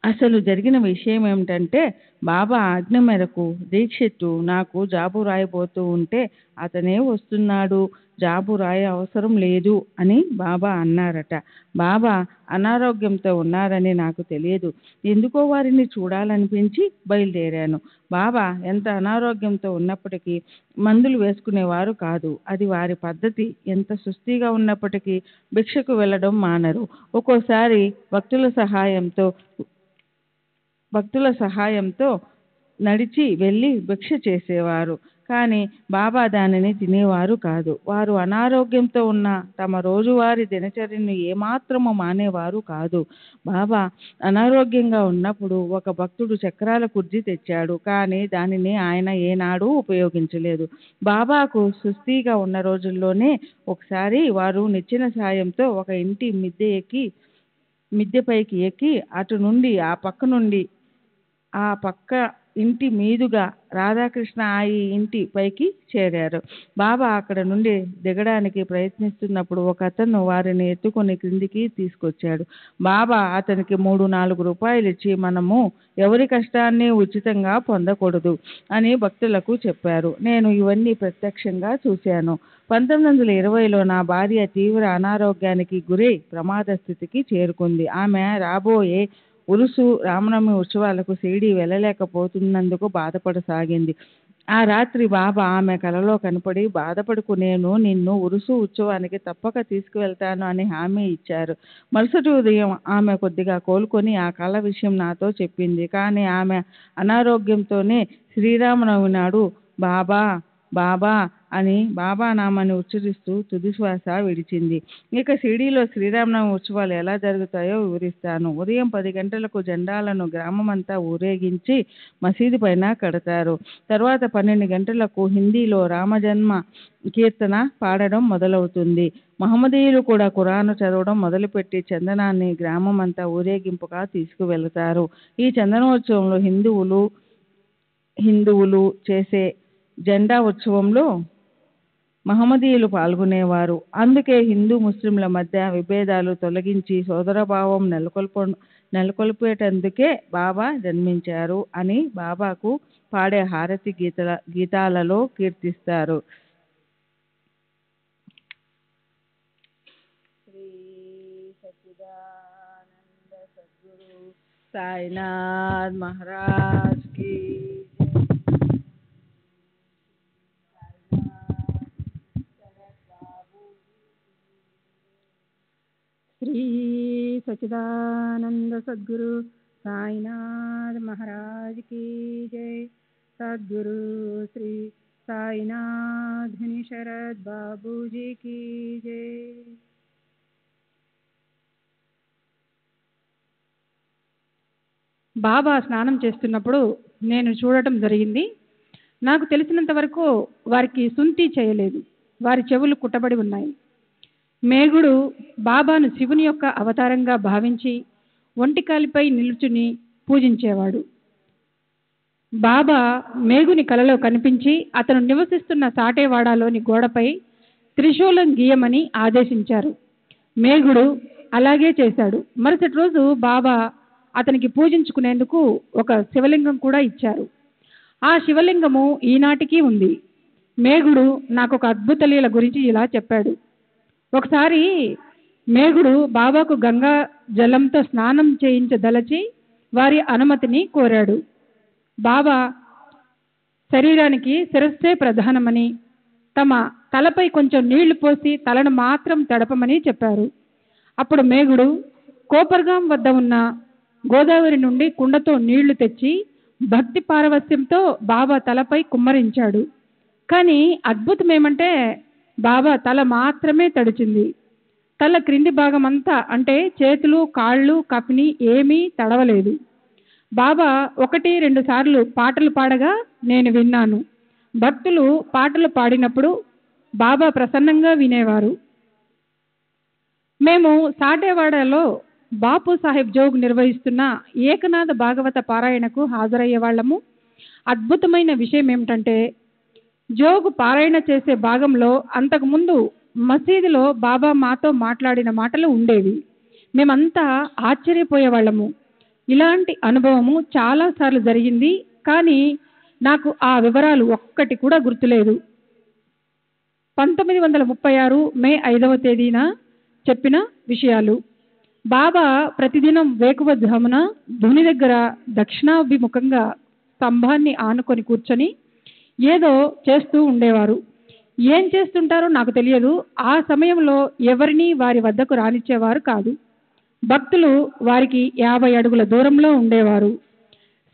అసలు జరిగిన విషయం ఏమిటంటే బాబా ఆజ్ఞ మేరకు దీక్షిత్తు నాకు జాబు రాయబోతూ ఉంటే అతనే వస్తున్నాడు, జాబు రాయ అవసరం లేదు అని బాబా అన్నారట. బాబా అనారోగ్యంతో ఉన్నారని నాకు తెలియదు. ఎందుకో వారిని చూడాలనిపించి బయలుదేరాను. బాబా ఎంత అనారోగ్యంతో ఉన్నప్పటికీ మందులు వేసుకునేవారు కాదు. అది వారి పద్ధతి. ఎంత సుస్థిగా ఉన్నప్పటికీ భిక్షకు వెళ్ళడం మానరు. ఒక్కోసారి భక్తుల సహాయంతో నడిచి వెళ్ళి భిక్ష చేసేవారు. కానీ బాబా దానిని తినేవారు కాదు. వారు అనారోగ్యంతో ఉన్న తమ రోజువారీ దినచర్యను ఏమాత్రము మానేవారు కాదు. బాబా అనారోగ్యంగా ఉన్నప్పుడు ఒక భక్తుడు చక్రాల కుర్చీ తెచ్చాడు. కానీ దానిని ఆయన ఏనాడూ ఉపయోగించలేదు. బాబాకు సుస్థిగా ఉన్న రోజుల్లోనే ఒకసారి వారు నిచ్చెన సాయంతో ఒక ఇంటి మిద్దెపైకి ఎక్కి అటు నుండి ఆ పక్క ఇంటి మీదుగా రాధాకృష్ణ ఆయి ఇంటి పైకి చేరారు. బాబా అక్కడ నుండి దిగడానికి ప్రయత్నిస్తున్నప్పుడు ఒక అతను వారిని ఎత్తుకొని క్రిందికి తీసుకొచ్చాడు. బాబా అతనికి 3-4 రూపాయలు ఇచ్చి మనము ఎవరి కష్టాన్ని ఉచితంగా పొందకూడదు అని భక్తులకు చెప్పారు. నేను ఇవన్నీ ప్రత్యక్షంగా చూశాను. 1920లో నా భార్య తీవ్ర అనారోగ్యానికి గురై ప్రమాద స్థితికి చేరుకుంది. ఆమె రాబోయే ఉరుసు రామనవమి ఉత్సవాలకు షిరిడీ వెళ్ళలేకపోతున్నందుకు బాధపడసాగింది. ఆ రాత్రి బాబా ఆమె కలలో కనపడి, బాధపడకు, నేను నిన్ను ఉరుసు ఉత్సవానికి తప్పక తీసుకువెళ్తాను అని హామీ ఇచ్చారు. మరుసటి ఉదయం ఆమె కొద్దిగా కోలుకొని ఆ కళ విషయం నాతో చెప్పింది. కానీ ఆమె అనారోగ్యంతోనే శ్రీరామనవమి నాడు బాబా బాబా అని బాబా నామాన్ని ఉచ్చరిస్తూ తుది శ్వాస విడిచింది. ఇక షిరిడీలో శ్రీరామనవమి ఉత్సవాలు ఎలా జరుగుతాయో వివరిస్తాను. ఉదయం 10 గంటలకు జెండాలను గ్రామమంతా ఊరేగించి మసీదు పైన కడతారు. తర్వాత 12 గంటలకు హిందీలో రామజన్మ కీర్తన పాడడం మొదలవుతుంది. మహమ్మదీయులు కూడా ఖురాను చదవడం మొదలుపెట్టి చందనాన్ని గ్రామమంతా ఊరేగింపుగా తీసుకువెళతారు. ఈ చందనోత్సవంలో హిందువులు చేసే జెండా ఉత్సవంలో మహమ్మదీయులు పాల్గొనేవారు. అందుకే హిందూ ముస్లింల మధ్య విభేదాలు తొలగించి సోదరభావం నెలకొల్పేటందుకే బాబా జన్మించారు అని బాబాకు పాడే హారతి గీతాలలో కీర్తిస్తారు. శ్రీ సచ్చిదానంద సద్గురు సాయినాథ్ మహారాజ్ కి శ్రీ సచ్చిదానంద సద్గురు సాయినాథ్ మహారాజ్ की जय। सद्गुरु श्री साईनाथ धनी शरद बाबू जी की जय। బాబా స్నానం చేస్తున్నప్పుడు నేను చూడటం జరిగింది. నాకు తెలిసినంత వరకు వారికి సుంతి చేయలేదు. వారి చెవులు కుట్టబడి ఉన్నాయి. మేగుడు బాబాను శివుని యొక్క అవతారంగా భావించి ఒంటికాలిపై నిలుచుని పూజించేవాడు. బాబా మేగుని కలలో కనిపించి అతను నివసిస్తున్న సాటేవాడలోని గోడపై త్రిశూలం గీయమని ఆదేశించారు. మేఘుడు అలాగే చేశాడు. మరుసటి రోజు బాబా అతనికి పూజించుకునేందుకు ఒక శివలింగం కూడా ఇచ్చారు. ఆ శివలింగము ఈనాటికి ఉంది. మేఘుడు నాకు ఒక అద్భుత లీల గురించి ఇలా చెప్పాడు. ఒకసారి మేఘుడు బాబాకు గంగా జలంతో స్నానం చేయించదలచి వారి అనుమతిని కోరాడు. బాబా శరీరానికి శిరస్సే ప్రధానమని, తమ తలపై కొంచెం నీళ్లు పోసి తలను మాత్రం తడపమని చెప్పారు. అప్పుడు మేఘుడు కోపర్గాం వద్ద ఉన్న గోదావరి నుండి కుండతో నీళ్లు తెచ్చి భక్తి పారవస్యంతో బాబా తలపై కుమ్మరించాడు. కానీ అద్భుతం ఏమంటే బాబా తల మాత్రమే తడిచింది. తల క్రింది భాగం అంతా అంటే చేతులు, కాళ్ళు, కపిని ఏమీ తడవలేదు. బాబా 1-2 సార్లు పాటలు పాడగా నేను విన్నాను. భక్తులు పాటలు పాడినప్పుడు బాబా ప్రసన్నంగా వినేవారు. మేము సాటేవాడలో బాపు సాహెబ్ జోగ్ నిర్వహిస్తున్న ఏకనాథ భాగవత పారాయణకు హాజరయ్యే వాళ్ళము. అద్భుతమైన విషయం ఏమిటంటే జోగ్ పారాయణ చేసే భాగంలో అంతకుముందు మసీదులో బాబా మాతో మాట్లాడిన మాటలు ఉండేవి. మేమంతా ఆశ్చర్యపోయేవాళ్ళము. ఇలాంటి అనుభవము చాలాసార్లు జరిగింది, కానీ నాకు ఆ వివరాలు ఒక్కటి కూడా గుర్తులేదు. 1936 మే 5వ తేదీన చెప్పిన విషయాలు. బాబా ప్రతిదినం వేకువజామున ధుని దగ్గర దక్షిణాభిముఖంగా స్తంభాన్ని ఆనుకొని కూర్చొని ఏదో చేస్తూ ఉండేవారు. ఏం చేస్తుంటారో నాకు తెలియదు. ఆ సమయంలో ఎవరిని వారి వద్దకు రానిచ్చేవారు కాదు. భక్తులు వారికి 50 అడుగుల దూరంలో ఉండేవారు.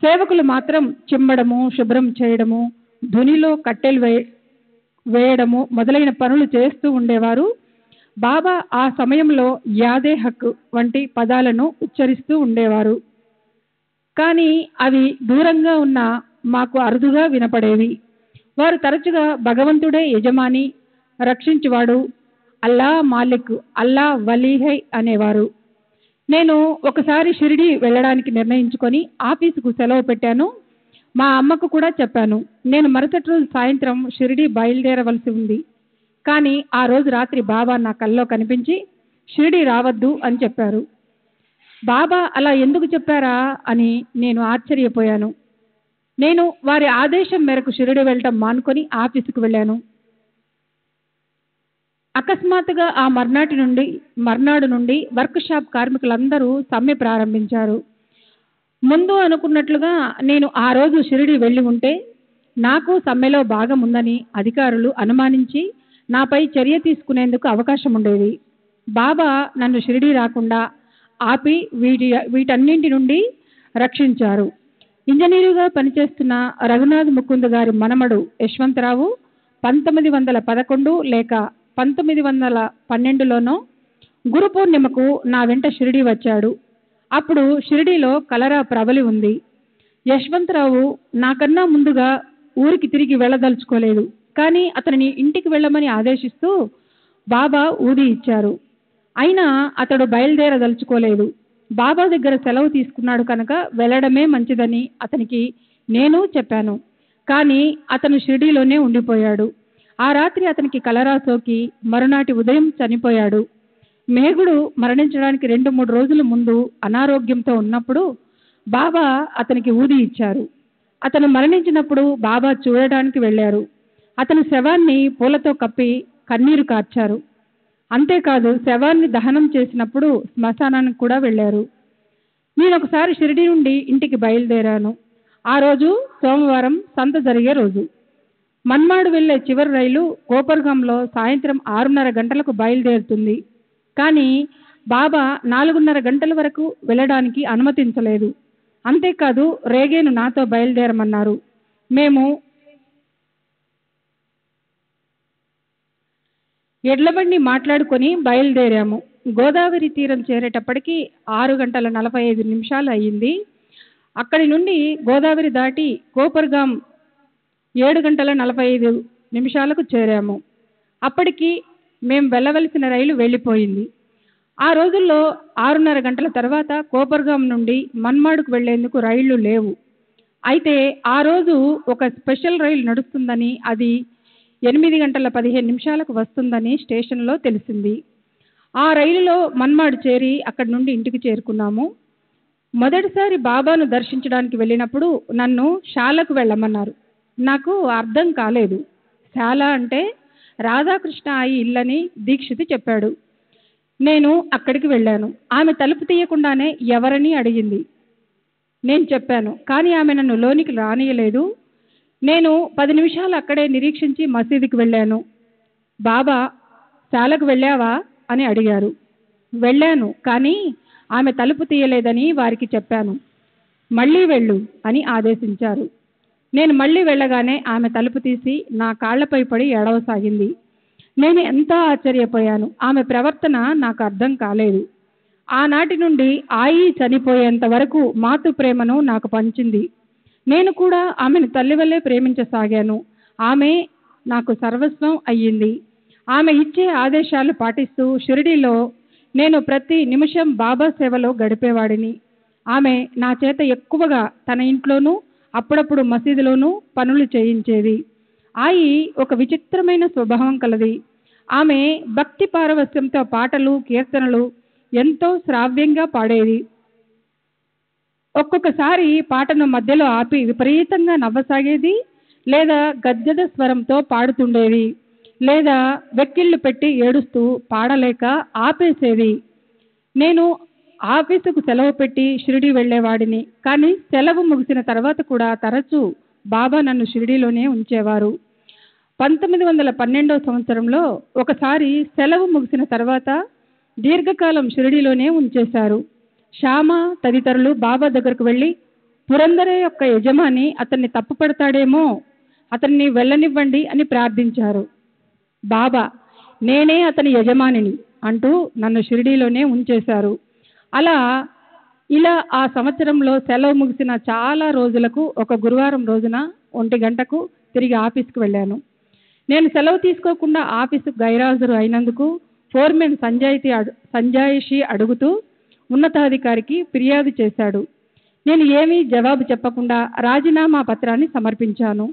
సేవకులు మాత్రం చిమ్మడము, శుభ్రం చేయడము, ధునిలో కట్టెలు వేయడము మొదలైన పనులు చేస్తూ ఉండేవారు. బాబా ఆ సమయంలో యాదే హక్ వంటి పదాలను ఉచ్చరిస్తూ ఉండేవారు. కానీ అవి దూరంగా ఉన్న మాకు అరుదుగా వినపడేవి. వారు తరచుగా భగవంతుడే యజమాని, రక్షించువాడు, అల్లా మాలిక్, అల్లా వలీహై అనేవారు. నేను ఒకసారి షిరిడి వెళ్ళడానికి నిర్ణయించుకొని ఆఫీసుకు సెలవు పెట్టాను. మా అమ్మకు కూడా చెప్పాను. నేను మరుసటి రోజు సాయంత్రం షిరిడి బయలుదేరవలసి ఉంది. కానీ ఆ రోజు రాత్రి బాబా నా కల్లో కనిపించి షిరిడి రావద్దు అని చెప్పారు. బాబా అలా ఎందుకు చెప్పారా అని నేను ఆశ్చర్యపోయాను. నేను వారి ఆదేశం మేరకు షిరిడి వెళ్ళటం మానుకొని ఆఫీసుకు వెళ్ళాను. అకస్మాత్తుగా ఆ మర్నాడు నుండి వర్క్ షాప్ కార్మికులందరూ సమ్మె ప్రారంభించారు. ముందు అనుకున్నట్లుగా నేను ఆ రోజు షిరిడి వెళ్ళి ఉంటే నాకు సమ్మెలో భాగం ఉందని అధికారులు అనుమానించి నాపై చర్య తీసుకునేందుకు అవకాశం ఉండేది. బాబా నన్ను షిరిడి రాకుండా ఆపి వీటన్నింటి నుండి రక్షించారు. ఇంజనీరుగా పనిచేస్తున్న రఘునాథ్ ముకుంద్ గారి మనమడు యశ్వంతరావు 1911 లేక 1912లోనో గురు పూర్ణిమకు నా వెంట షిరిడి వచ్చాడు. అప్పుడు షిరిడీలో కలరా ప్రబలి ఉంది. యశ్వంతరావు నాకన్నా ముందుగా ఊరికి తిరిగి వెళ్ళదలుచుకోలేదు. కానీ అతనిని ఇంటికి వెళ్ళమని ఆదేశిస్తూ బాబా ఊది ఇచ్చారు. అయినా అతడు బయలుదేరదలుచుకోలేదు. బాబా దగ్గర సెలవు తీసుకున్నాడు కనుక వెళ్ళడమే మంచిదని అతనికి నేను చెప్పాను. కానీ అతను షిరిడీలోనే ఉండిపోయాడు. ఆ రాత్రి అతనికి కలరా సోకి మరునాటి ఉదయం చనిపోయాడు. మేఘుడు మరణించడానికి 2-3 రోజుల ముందు అనారోగ్యంతో ఉన్నప్పుడు బాబా అతనికి ఊది ఇచ్చారు. అతను మరణించినప్పుడు బాబా చూడడానికి వెళ్ళారు. అతని శవాన్ని పూలతో కప్పి కన్నీరు కార్చారు. అంతేకాదు శవాన్ని దహనం చేసినప్పుడు శ్మశానానికి కూడా వెళ్ళారు. నేను ఒకసారి షిరిడి నుండి ఇంటికి బయలుదేరాను. ఆ రోజు సోమవారం సంత జరిగే రోజు. మన్మాడు వెళ్లే చివరి రైలు కోపర్గాంలో సాయంత్రం 6:30 గంటలకు బయలుదేరుతుంది. కానీ బాబా 4:30 గంటల వరకు వెళ్ళడానికి అనుమతించలేదు. అంతేకాదు రేగేను నాతో బయలుదేరమన్నారు. మేము ఎడ్లబండి మాట్లాడుకొని బయలుదేరాము. గోదావరి తీరం చేరేటప్పటికి 6:45 అయ్యింది. అక్కడి నుండి గోదావరి దాటి కోపర్గాం 7:45 చేరాము. అప్పటికి మేము వెళ్ళవలసిన రైలు వెళ్ళిపోయింది. ఆ రోజుల్లో 6:30 గంటల తర్వాత కోపర్గాం నుండి మన్మాడుకు వెళ్లేందుకు రైళ్లు లేవు. అయితే ఆ రోజు ఒక స్పెషల్ రైలు నడుస్తుందని, అది 8:15 వస్తుందని స్టేషన్లో తెలిసింది. ఆ రైలులో మన్మాడు చేరి అక్కడి నుండి ఇంటికి చేరుకున్నాము. మొదటిసారి బాబాను దర్శించడానికి వెళ్ళినప్పుడు నన్ను శాలకు వెళ్ళమన్నారు. నాకు అర్థం కాలేదు. శాల అంటే రాధాకృష్ణ ఆయి ఇల్లని దీక్షిత్ చెప్పాడు. నేను అక్కడికి వెళ్ళాను. ఆమె తలుపు తీయకుండానే ఎవరని అడిగింది. నేను చెప్పాను. కానీ ఆమె నన్ను లోనికి రానియలేదు. నేను 10 నిమిషాలు అక్కడే నిరీక్షించి మసీదుకి వెళ్ళాను. బాబా శాలకు వెళ్ళావా అని అడిగారు. వెళ్ళాను, కానీ ఆమె తలుపు తీయలేదని వారికి చెప్పాను. మళ్ళీ వెళ్ళు అని ఆదేశించారు. నేను మళ్ళీ వెళ్ళగానే ఆమె తలుపు తీసి నా కాళ్లపై పడి ఏడవసాగింది. నేను ఎంతో ఆశ్చర్యపోయాను. ఆమె ప్రవర్తన నాకు అర్థం కాలేదు. ఆనాటి నుండి ఆయి చనిపోయేంత వరకు మాతృ ప్రేమను నాకు పంచింది. నేను కూడా ఆమెను తల్లి వల్లే ప్రేమించసాగాను. ఆమె నాకు సర్వస్వం అయ్యింది. ఆమె ఇచ్చే ఆదేశాలు పాటిస్తూ షిరిడీలో నేను ప్రతి నిమిషం బాబా సేవలో గడిపేవాడిని. ఆమె నా చేత ఎక్కువగా తన ఇంట్లోనూ అప్పుడప్పుడు మసీదులోనూ పనులు చేయించేది. ఆయి ఒక విచిత్రమైన స్వభావం కలది. ఆమె భక్తి పారవస్యంతో పాటలు, కీర్తనలు ఎంతో శ్రావ్యంగా పాడేది. ఒక్కొక్కసారి పాటను మధ్యలో ఆపి విపరీతంగా నవ్వసాగేది, లేదా గద్గద స్వరంతో పాడుతుండేది, లేదా వెక్కిళ్ళు పెట్టి ఏడుస్తూ పాడలేక ఆపేసేది. నేను ఆఫీసుకు సెలవు పెట్టి షిరిడీ వెళ్ళేవాడిని. కానీ సెలవు ముగిసిన తర్వాత కూడా తరచూ బాబా నన్ను షిరిడీలోనే ఉంచేవారు. 1912 సంవత్సరంలో ఒకసారి సెలవు ముగిసిన తర్వాత దీర్ఘకాలం షిరిడీలోనే ఉంచేశారు. శ్యామ తదితరులు బాబా దగ్గరకు వెళ్ళి, పురందరే యొక్క యజమాని అతన్ని తప్పుపడతాడేమో, అతన్ని వెళ్ళనివ్వండి అని ప్రార్థించారు. బాబా, నేనే అతని యజమానిని అంటూ నన్ను షిరిడీలోనే ఉంచేశారు. ఇలా ఆ సంవత్సరంలో సెలవు ముగిసిన చాలా రోజులకు ఒక గురువారం రోజున 1 గంటకు తిరిగి ఆఫీస్కి వెళ్ళాను. నేను సెలవు తీసుకోకుండా ఆఫీసుకు గైరాజరు అయినందుకు ఫోర్మెన్ సంజాయిషి అడుగుతూ ఉన్నతాధికారికి ఫిర్యాదు చేశాడు. నేను ఏమీ జవాబు చెప్పకుండా రాజీనామా పత్రాన్ని సమర్పించాను.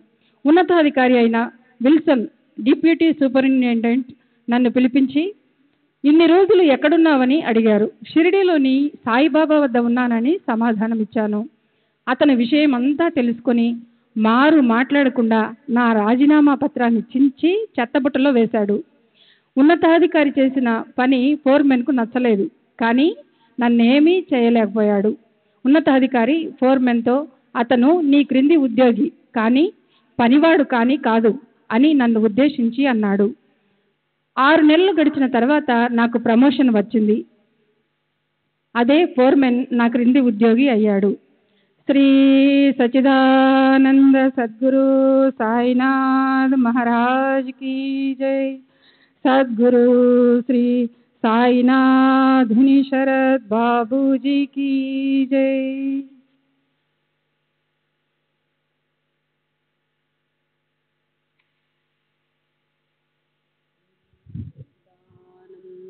ఉన్నతాధికారి అయిన విల్సన్, డిప్యూటీ సూపరింటెండెంట్, నన్ను పిలిపించి, ఇన్ని రోజులు ఎక్కడున్నావని అడిగారు. షిరిడీలోని సాయిబాబా వద్ద ఉన్నానని సమాధానం ఇచ్చాను. అతని విషయం అంతా తెలుసుకొని మాట్లాడకుండా నా రాజీనామా పత్రాన్ని చించి చెత్తబుట్టలో వేశాడు. ఉన్నతాధికారి చేసిన పని ఫోర్మెన్కు నచ్చలేదు, కానీ నన్నేమీ చేయలేకపోయాడు. ఉన్నతాధికారి ఫోర్మెన్తో, అతను నీ క్రింది ఉద్యోగి కానీ పనివాడు కానీ కాదు అని నన్ను ఉద్దేశించి అన్నాడు. 6 నెలలు గడిచిన తర్వాత నాకు ప్రమోషన్ వచ్చింది. అదే ఫోర్మెన్ నా క్రింది ఉద్యోగి అయ్యాడు. శ్రీ సచిదానంద సద్గురు సాయినాథ్ మహారాజ్ కీ జై. సద్గురు శ్రీ సాయినాథ్ శరత్ బాబూజీ కీ జై.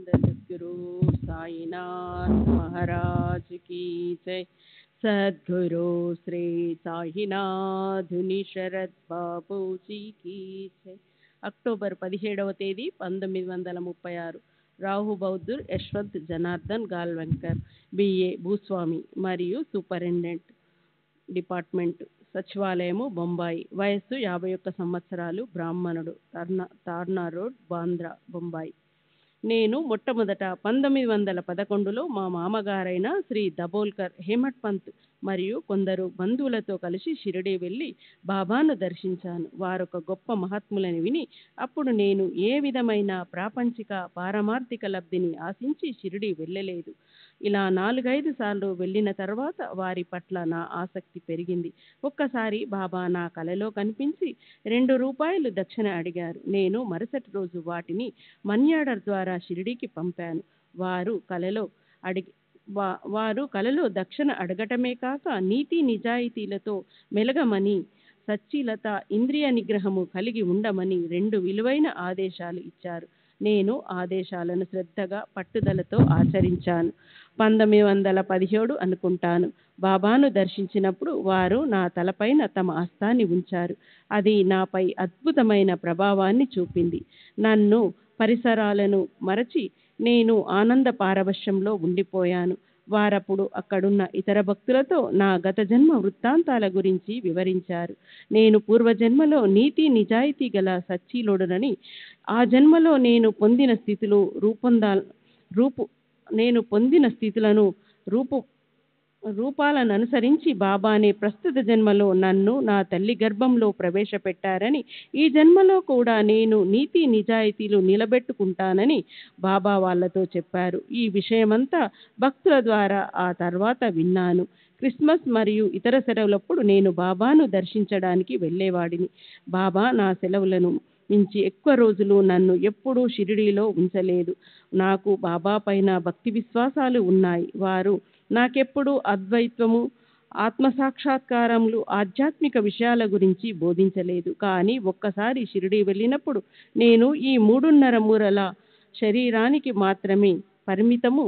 सद्गुरु साईनाथ महाराज की जय. सद्गुरु श्री साईनाथ शरद बाबूजी की जय. అక్టోబర్ 17వ తేదీ 1936. రాహు బౌద్ధుర్ యశ్వంత్ జనార్దన్ గాల్వెంకర్, బిఏ భూస్వామి మరియు సూపరింటెండెంట్ డిపార్ట్మెంట్, సచివాలయము, బొంబాయి. వయస్సు 51 సంవత్సరాలు. బ్రాహ్మణుడు. తార్నా రోడ్, బాంద్రా, బొంబాయి. నేను మొట్టమొదట 1911లో మా మామగారైన శ్రీ దబోల్కర్ హేమట్ పంత్ మరియు కొందరు బంధువులతో కలిసి షిరిడీ వెళ్ళి బాబాను దర్శించాను. వారొక గొప్ప మహాత్ములని విని అప్పుడు నేను ఏ విధమైన ప్రాపంచిక పారమార్థిక లబ్ధిని ఆశించి షిరిడీ వెళ్ళలేదు. ఇలా 4-5 సార్లు వెళ్ళిన తర్వాత వారి పట్ల నా ఆసక్తి పెరిగింది. ఒక్కసారి బాబా నా కలలో కనిపించి 2 రూపాయలు దక్షిణ అడిగారు. నేను మరుసటి రోజు వాటిని మనీ ఆర్డర్ ద్వారా షిరిడీకి పంపాను. వారు కలలో దక్షిణ అడగటమే కాక నీతి నిజాయితీలతో మెలగమని, సచ్చీలత, ఇంద్రియ నిగ్రహము కలిగి ఉండమని 2 విలువైన ఆదేశాలు ఇచ్చారు. నేను ఆదేశాలను శ్రద్ధగా పట్టుదలతో ఆచరించాను. 1917 అనుకుంటాను. బాబాను దర్శించినప్పుడు వారు నా తలపైన తమ హస్తాన్ని ఉంచారు. అది నాపై అద్భుతమైన ప్రభావాన్ని చూపింది. నన్ను పరిసరాలను మరచి నేను ఆనంద పారవశ్యంలో ఉండిపోయాను. వారప్పుడు అక్కడున్న ఇతర భక్తులతో నా గత జన్మ వృత్తాంతాల గురించి వివరించారు. నేను పూర్వజన్మలో నీతి నిజాయితీ గల సచ్చీలుడనని, ఆ జన్మలో నేను పొందిన స్థితులను రూపాలను అనుసరించి బాబానే ప్రస్తుత జన్మలో నన్ను నా తల్లి గర్భంలో ప్రవేశపెట్టారని, ఈ జన్మలో కూడా నేను నీతి నిజాయితీలు నిలబెట్టుకుంటానని బాబా వాళ్ళతో చెప్పారు. ఈ విషయమంతా భక్తుల ద్వారా ఆ తర్వాత విన్నాను. క్రిస్మస్ మరియు ఇతర సెలవులప్పుడు నేను బాబాను దర్శించడానికి వెళ్ళేవాడిని. బాబా నా సెలవులను మించి ఎక్కువ రోజులు నన్ను ఎప్పుడూ షిరిడీలో ఉంచలేదు. నాకు బాబా పైన భక్తి విశ్వాసాలు ఉన్నాయి. వారు నాకెప్పుడు అద్వైత్వము, ఆత్మసాక్షాత్కారములు, ఆధ్యాత్మిక విషయాల గురించి బోధించలేదు. కానీ ఒక్కసారి షిరిడీ వెళ్ళినప్పుడు నేను ఈ 3.5 మూరల శరీరానికి మాత్రమే పరిమితము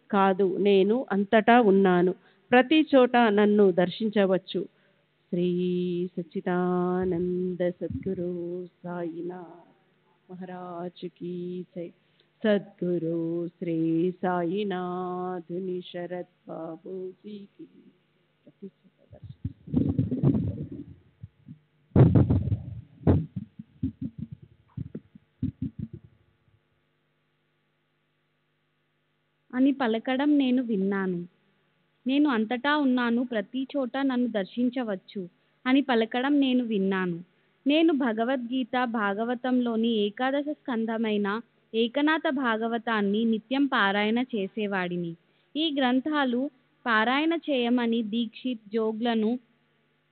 కాదు, నేను అంతటా ఉన్నాను. ప్రతి చోట నన్ను దర్శించవచ్చు. శ్రీ సచ్చిదానంద సద్గురు సాయినాథ్ మహారాజ్ కీ జై. సద్గురు శ్రీ సాయినాథ్ శరత్ బాబూజీ కి. అని పలకడం నేను విన్నాను. నేను అంతటా ఉన్నాను, ప్రతి చోట నన్ను దర్శించవచ్చు అని పలకడం నేను విన్నాను. నేను భగవద్గీత, భాగవతంలోని ఏకాదశ స్కంధమైన ఏకనాథ భాగవతాన్ని నిత్యం పారాయణ చేసేవాడిని. ఈ గ్రంథాలు పారాయణ చేయమని దీక్షిత్ జోగ్లను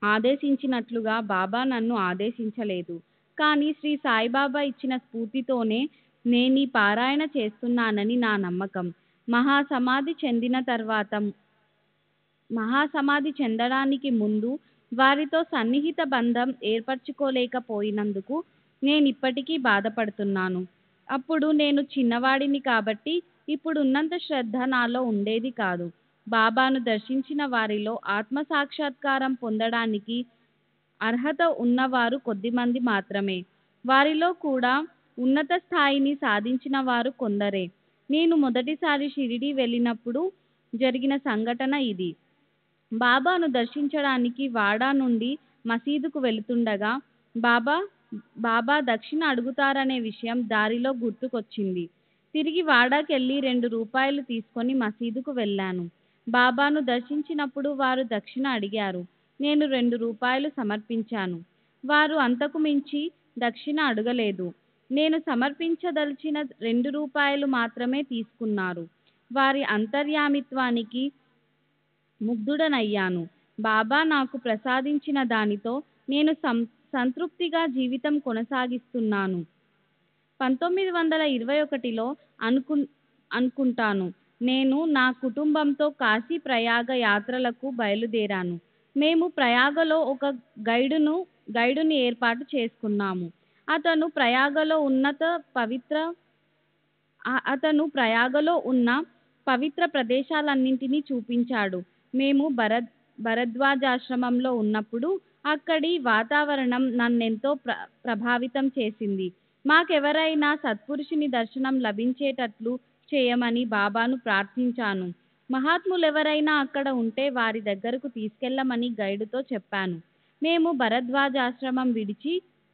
ఆదేశించినట్లుగా బాబా నన్ను ఆదేశించలేదు. కానీ శ్రీ సాయిబాబా ఇచ్చిన స్ఫూర్తితోనే నేనీ పారాయణ చేస్తున్నానని నా నమ్మకం. మహాసమాధి చెందడానికి ముందు వారితో సన్నిహిత బంధం ఏర్పరచుకోలేకపోయినందుకు నేనిప్పటికీ బాధపడుతున్నాను. అప్పుడు నేను చిన్నవాడిని కాబట్టి ఇప్పుడున్నంత శ్రద్ధ నాలో ఉండేది కాదు. బాబాను దర్శించిన వారిలో ఆత్మసాక్షాత్కారం పొందడానికి అర్హత ఉన్నవారు కొద్దిమంది మాత్రమే. వారిలో కూడా ఉన్నత స్థాయిని సాధించిన వారు కొందరే. నేను మొదటిసారి షిరిడీ వెళ్ళినప్పుడు జరిగిన సంఘటన ఇది. బాబాను దర్శించడానికి వాడా నుండి మసీదుకు వెళుతుండగా బాబా దక్షిణ అడుగుతారనే విషయం దారిలో గుర్తుకొచ్చింది. తిరిగి వాడాకెళ్ళి 2 రూపాయలు తీసుకొని మసీదుకు వెళ్ళాను. బాబాను దర్శించినప్పుడు వారు దక్షిణ అడిగారు. నేను 2 రూపాయలు సమర్పించాను. వారు అంతకు మించి దక్షిణ అడగలేదు. నేను సమర్పించదలిచిన 2 రూపాయలు మాత్రమే తీసుకున్నారు. వారి అంతర్యామిత్వానికి ముగ్ధుడనయ్యాను. బాబా నాకు ప్రసాదించిన దానితో నేను సంతృప్తిగా జీవితం కొనసాగిస్తున్నాను. 1921లో అనుకుంటాను, నేను నా కుటుంబంతో కాశీ ప్రయాగ యాత్రలకు బయలుదేరాను. మేము ప్రయాగలో ఒక గైడుని ఏర్పాటు చేసుకున్నాము. అతను ప్రయాగలో ఉన్న పవిత్ర ప్రదేశాలన్నింటినీ చూపించాడు. మేము భరద్వాజాశ్రమంలో ఉన్నప్పుడు అక్కడి వాతావరణం నన్నెంతో ప్రభావితం చేసింది. మాకెవరైనా సత్పురుషుని దర్శనం లభించేటట్లు చేయమని బాబాను ప్రార్థించాను. మహాత్ములెవరైనా అక్కడ ఉంటే వారి దగ్గరకు తీసుకెళ్ళమని గైడుతో చెప్పాను. మేము భరద్వాజాశ్రమం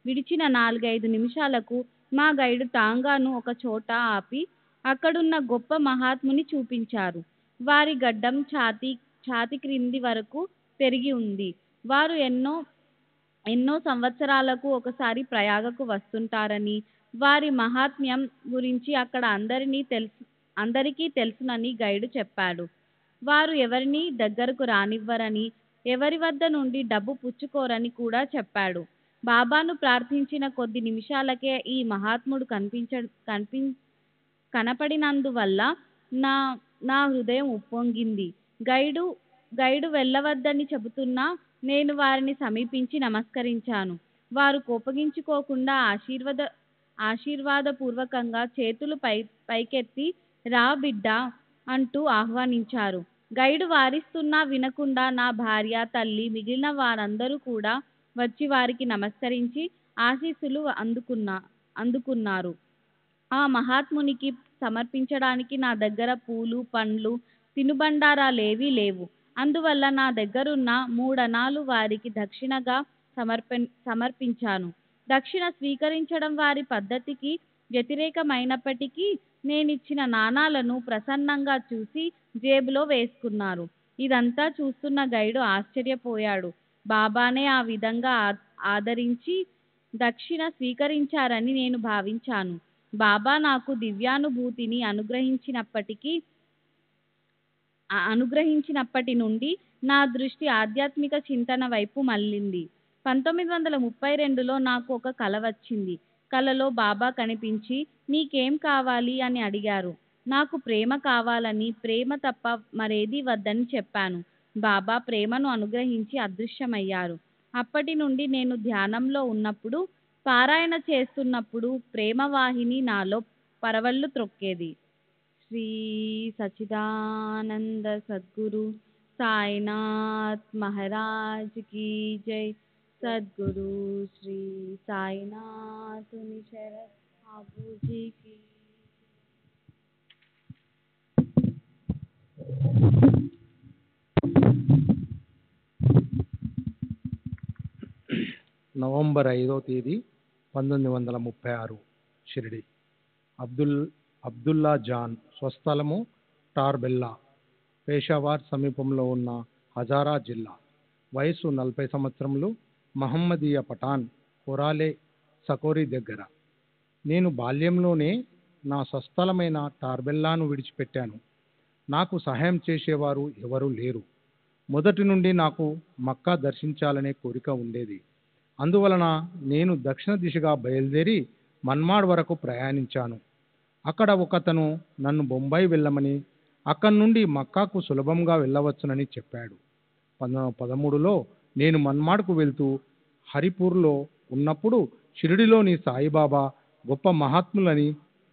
విడిచిన 4-5 నిమిషాలకు మా గైడు టాంగాను ఒక చోట ఆపి అక్కడున్న గొప్ప మహాత్ముని చూపించారు. వారి గడ్డం ఛాతి క్రింది వరకు పెరిగి ఉంది. వారు ఎన్నో సంవత్సరాలకు ఒకసారి ప్రయాగకు వస్తుంటారని, వారి మహాత్మ్యం గురించి అక్కడ అందరికీ తెలుసునని గైడు చెప్పాడు. వారు ఎవరినీ దగ్గరకు రానివ్వరని, ఎవరి వద్ద నుండి డబ్బు పుచ్చుకోరని కూడా చెప్పాడు. బాబాను ప్రార్థించిన కొద్ది నిమిషాలకే ఈ మహాత్ముడు కనపడినందువల్ల నా హృదయం ఉప్పొంగింది. గైడు వెళ్ళవద్దని చెబుతున్నా నేను వారిని సమీపించి నమస్కరించాను. వారు కోపగించుకోకుండా ఆశీర్వాదపూర్వకంగా చేతులు పైకెత్తి రా బిడ్డ అంటూ ఆహ్వానించారు. గైడు వారిస్తున్నా వినకుండా నా భార్య, తల్లి, మిగిలిన వారందరూ కూడా వచ్చి వారికి నమస్కరించి ఆశీస్సులు అందుకున్నారు. ఆ మహాత్మునికి సమర్పించడానికి నా దగ్గర పూలు, పండ్లు, తినుబండారాలేవీ లేవు. అందువల్ల నా దగ్గరున్న 3 అణాలు వారికి దక్షిణగా సమర్పించాను. దక్షిణ స్వీకరించడం వారి పద్ధతికి వ్యతిరేకమైనప్పటికీ నేనిచ్చిన నాణాలను ప్రసన్నంగా చూసి జేబులో వేసుకున్నారు. ఇదంతా చూస్తున్న గైడు ఆశ్చర్యపోయాడు. బాబానే ఆ విధంగా ఆదరించి దక్షిణ స్వీకరించారని నేను భావించాను. బాబా నాకు దివ్యానుభూతిని అనుగ్రహించినప్పటి నుండి నా దృష్టి ఆధ్యాత్మిక చింతన వైపు మళ్ళింది. 1932లో నాకు ఒక కల వచ్చింది. కలలో బాబా కనిపించి నీకేం కావాలి అని అడిగారు. నాకు ప్రేమ కావాలని, ప్రేమ తప్ప మరేదీ వద్దని చెప్పాను. బాబా ప్రేమను అనుగ్రహించి అదృశ్యమయ్యారు. అప్పటి నుండి నేను ధ్యానంలో ఉన్నప్పుడు, పారాయణ చేస్తున్నప్పుడు ప్రేమవాహిని నాలో పరవళ్ళు త్రొక్కేది. శ్రీ సచ్చిదానంద సద్గురు సాయినాథ్ మహారాజ్ కీ జై. సద్గురు శ్రీ సాయినాథుని శరత్ బాబూజీ కీ. నవంబర్ 5వ తేదీ 1936 షిరిడి. అబ్దుల్లా జాన్ స్వస్థలము టార్బెల్లా, పేషావార్ సమీపంలో ఉన్న హజారా జిల్లా. వయసు 40 సంవత్సరములు. మహమ్మదీయ పఠాన్, కొరాలే సకోరి దగ్గర. నేను బాల్యంలోనే నా స్వస్థలమైన టార్బెల్లాను విడిచిపెట్టాను. నాకు సహాయం చేసేవారు ఎవరూ లేరు. మొదటి నుండి నాకు మక్కా దర్శించాలనే కోరిక ఉండేది. అందువలన నేను దక్షిణ దిశగా బయలుదేరి మన్మాడ్ వరకు ప్రయాణించాను. అక్కడ ఒకతను నన్ను బొంబాయి వెళ్ళమని, అక్కడి నుండి మక్కాకు సులభంగా వెళ్ళవచ్చునని చెప్పాడు. 1913లో నేను మన్మాడ్కు వెళ్తూ హరిపూర్లో ఉన్నప్పుడు షిరిడిలోని సాయిబాబా గొప్ప మహాత్ములని,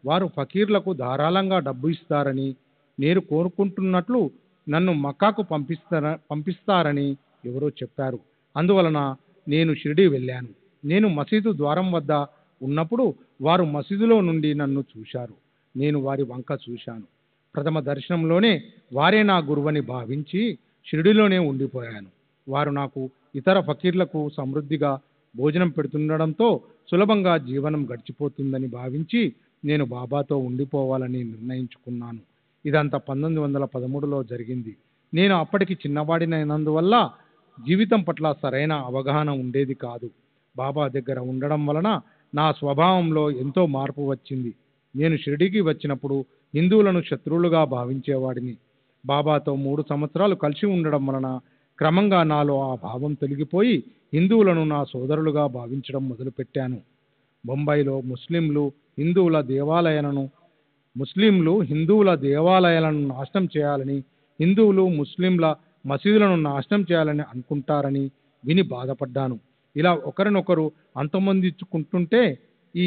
వారు ఫకీర్లకు ధారాళంగా డబ్బు ఇస్తారని, నేను కోరుకుంటున్నట్లు నన్ను మక్కాకు పంపిస్తారని ఎవరో చెప్పారు. అందువలన నేను షిరిడి వెళ్ళాను. నేను మసీదు ద్వారం వద్ద ఉన్నప్పుడు వారు మసీదులో నుండి నన్ను చూశారు. నేను వారి వంక చూశాను. ప్రథమ దర్శనంలోనే వారే నా గురువని భావించి షిరిడిలోనే ఉండిపోయాను. వారు నాకు ఇతర ఫకీర్లకు సమృద్ధిగా భోజనం పెడుతుండడంతో సులభంగా జీవనం గడిచిపోతుందని భావించి నేను బాబాతో ఉండిపోవాలని నిర్ణయించుకున్నాను. ఇదంతా 1913లో జరిగింది. నేను అప్పటికి చిన్నవాడినైనందువల్ల జీవితం పట్ల సరైన అవగాహన ఉండేది కాదు. బాబా దగ్గర ఉండడం వలన నా స్వభావంలో ఎంతో మార్పు వచ్చింది. నేను షిరిడీకి వచ్చినప్పుడు హిందువులను శత్రువులుగా భావించేవాడిని. బాబాతో 3 సంవత్సరాలు కలిసి ఉండడం వలన క్రమంగా నాలో ఆ భావం తొలగిపోయి హిందువులను నా సోదరులుగా భావించడం మొదలుపెట్టాను. బొంబాయిలో ముస్లింలు హిందువుల దేవాలయాలను నాశనం చేయాలని, హిందువులు ముస్లింల మసీదులను నాశనం చేయాలని అనుకుంటారని విని బాధపడ్డాను. ఇలా ఒకరినొకరు అంతమొందించుకుంటుంటే ఈ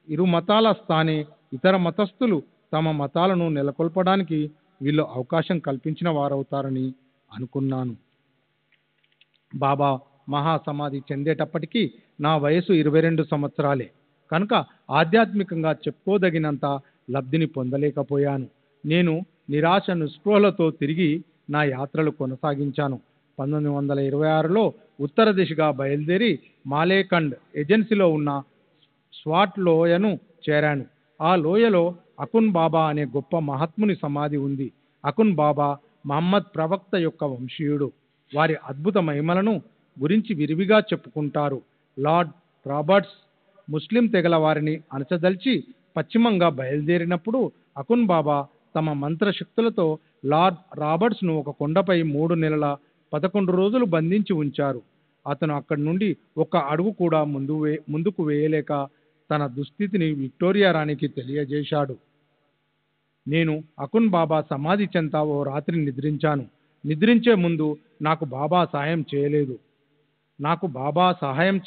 ఇరు మతాల స్థానే ఇతర మతస్థులు తమ మతాలను నెలకొల్పడానికి వీళ్ళు అవకాశం కల్పించిన వారవుతారని అనుకున్నాను. బాబా మహాసమాధి చెందేటప్పటికీ నా వయసు 22 సంవత్సరాలే. కనుక ఆధ్యాత్మికంగా చెప్పుకోదగినంత లబ్ధిని పొందలేకపోయాను. నేను నిరాశ నిస్పృహలతో తిరిగి నా యాత్రలు కొనసాగించాను. 1926లో ఉత్తర దిశగా బయలుదేరి మాలేకండ్ ఏజెన్సీలో ఉన్న స్వాట్ లోయను చేరాను. ఆ లోయలో అకున్ బాబా అనే గొప్ప మహాత్ముని సమాధి ఉంది. అకున్ బాబా మహమ్మద్ ప్రవక్త యొక్క వంశీయుడు. వారి అద్భుత మహిమలను గురించి విరివిగా చెప్పుకుంటారు. లార్డ్ రాబర్ట్స్ ముస్లిం తెగల వారిని అణచదల్చి పశ్చిమంగా బయలుదేరినప్పుడు అకున్ బాబా తమ మంత్రశక్తులతో లార్డ్ రాబర్ట్స్ను ఒక కొండపై 3 నెలల 11 రోజులు బంధించి ఉంచారు. అతను అక్కడి నుండి ఒక అడుగు కూడా ముందుకు వేయలేక తన దుస్థితిని విక్టోరియా రాణికి తెలియజేశాడు. నేను అకున్ బాబా సమాధి చెంత ఓ రాత్రి నిద్రించాను. నిద్రించే ముందు నాకు బాబా సహాయం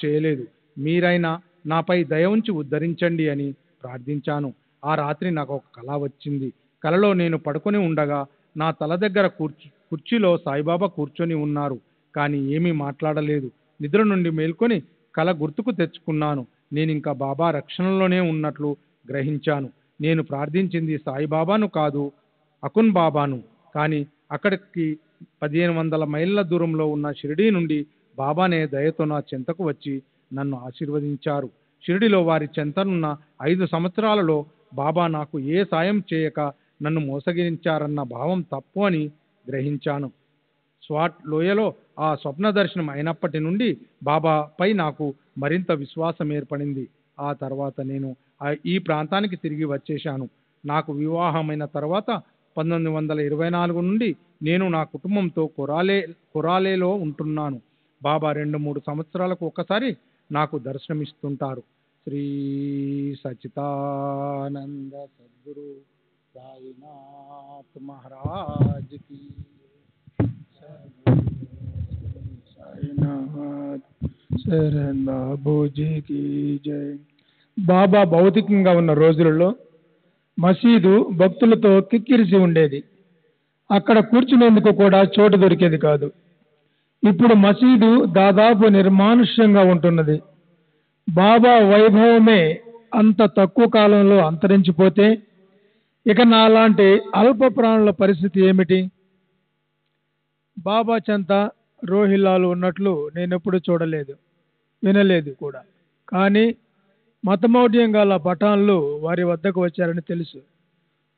చేయలేదు. మీరైనా నాపై దయ ఉంచి ఉద్ధరించండి అని ప్రార్థించాను. ఆ రాత్రి నాకు ఒక కల వచ్చింది. కలలో నేను పడుకొని ఉండగా నా తల దగ్గర కుర్చీలో సాయిబాబా కూర్చొని ఉన్నారు. కానీ ఏమీ మాట్లాడలేదు. నిద్ర నుండి మేల్కొని కల గుర్తుకు తెచ్చుకున్నాను. నేను ఇంకా బాబా రక్షణలోనే ఉన్నట్లు గ్రహించాను. నేను ప్రార్థించింది సాయిబాబాను కాదు, అకున్ బాబాను. కానీ అక్కడికి 1500 మైళ్ళ దూరంలో ఉన్న షిరిడీ నుండి బాబానే దయతో నా చెంతకు వచ్చి నన్ను ఆశీర్వదించారు. షిరిడిలో వారి చెంతనున్న 5 సంవత్సరాలలో బాబా నాకు ఏ సాయం చేయక నన్ను మోసగించారన్న భావం తప్పు అని గ్రహించాను. స్వాట్ లోయలో ఆ స్వప్న దర్శనం అయినప్పటి నుండి బాబాపై నాకు మరింత విశ్వాసం ఏర్పడింది. ఆ తర్వాత నేను ఈ ప్రాంతానికి తిరిగి వచ్చేశాను. నాకు వివాహమైన తర్వాత 1924 నుండి నేను నా కుటుంబంతో కొరాలేలో ఉంటున్నాను. బాబా 2-3 సంవత్సరాలకు ఒకసారి నాకు దర్శనమిస్తుంటారు. శ్రీ సచితానంద సద్గురు సాయినాథ్ మహారాజ్ కి సాయినాథ్ శరణ్ బాబూజీకి జై. బాబా భౌతికంగా ఉన్న రోజులలో మసీదు భక్తులతో కిక్కిరిసి ఉండేది. అక్కడ కూర్చునేందుకు కూడా చోటు దొరికేది కాదు. ఇప్పుడు మసీదు దాదాపు నిర్మానుష్యంగా ఉంటున్నది. బాబా వైభవమే అంత తక్కువ కాలంలో అంతరించిపోతే ఇక నాలాంటి అల్ప ప్రాణుల పరిస్థితి ఏమిటి? బాబా చెంత రోహిల్లాలు ఉన్నట్లు నేనెప్పుడు చూడలేదు, వినలేదు కూడా. కానీ మతమౌఢ్యం గల పఠాన్లు వారి వద్దకు వచ్చారని తెలుసు.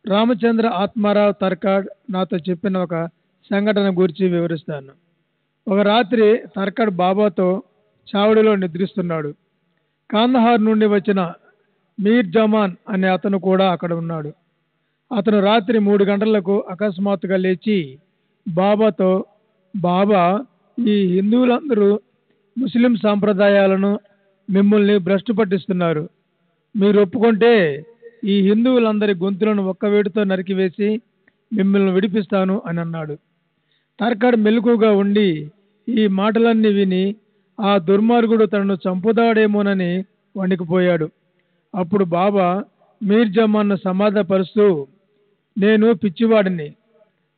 రామచంద్ర ఆత్మారావు తర్కాడ్ నాతో చెప్పిన ఒక సంఘటన గురించి వివరిస్తాను. ఒక రాత్రి తర్కాడ్ బాబాతో చావడిలో నిద్రిస్తున్నాడు. కాందహార్ నుండి వచ్చిన మీర్ జమాన్ అనే అతను కూడా అక్కడ ఉన్నాడు. అతను రాత్రి 3 గంటలకు అకస్మాత్తుగా లేచి బాబాతో, బాబా, ఈ హిందువులందరూ ముస్లిం సాంప్రదాయాలను మిమ్మల్ని భ్రష్టు పట్టిస్తున్నారు. మీరు ఒప్పుకుంటే ఈ హిందువులందరి గొంతులను ఒక్క వేడితో నరికివేసి మిమ్మల్ని విడిపిస్తాను అని అన్నాడు. తర్కాడ్ మెలకుగా ఉండి ఈ మాటలన్నీ విని ఆ దుర్మార్గుడు తనను చంపుతాడేమోనని వణికిపోయాడు. అప్పుడు బాబా మీర్ జమాన్ను సమాధానపరుస్తూ, నేను పిచ్చివాడిని,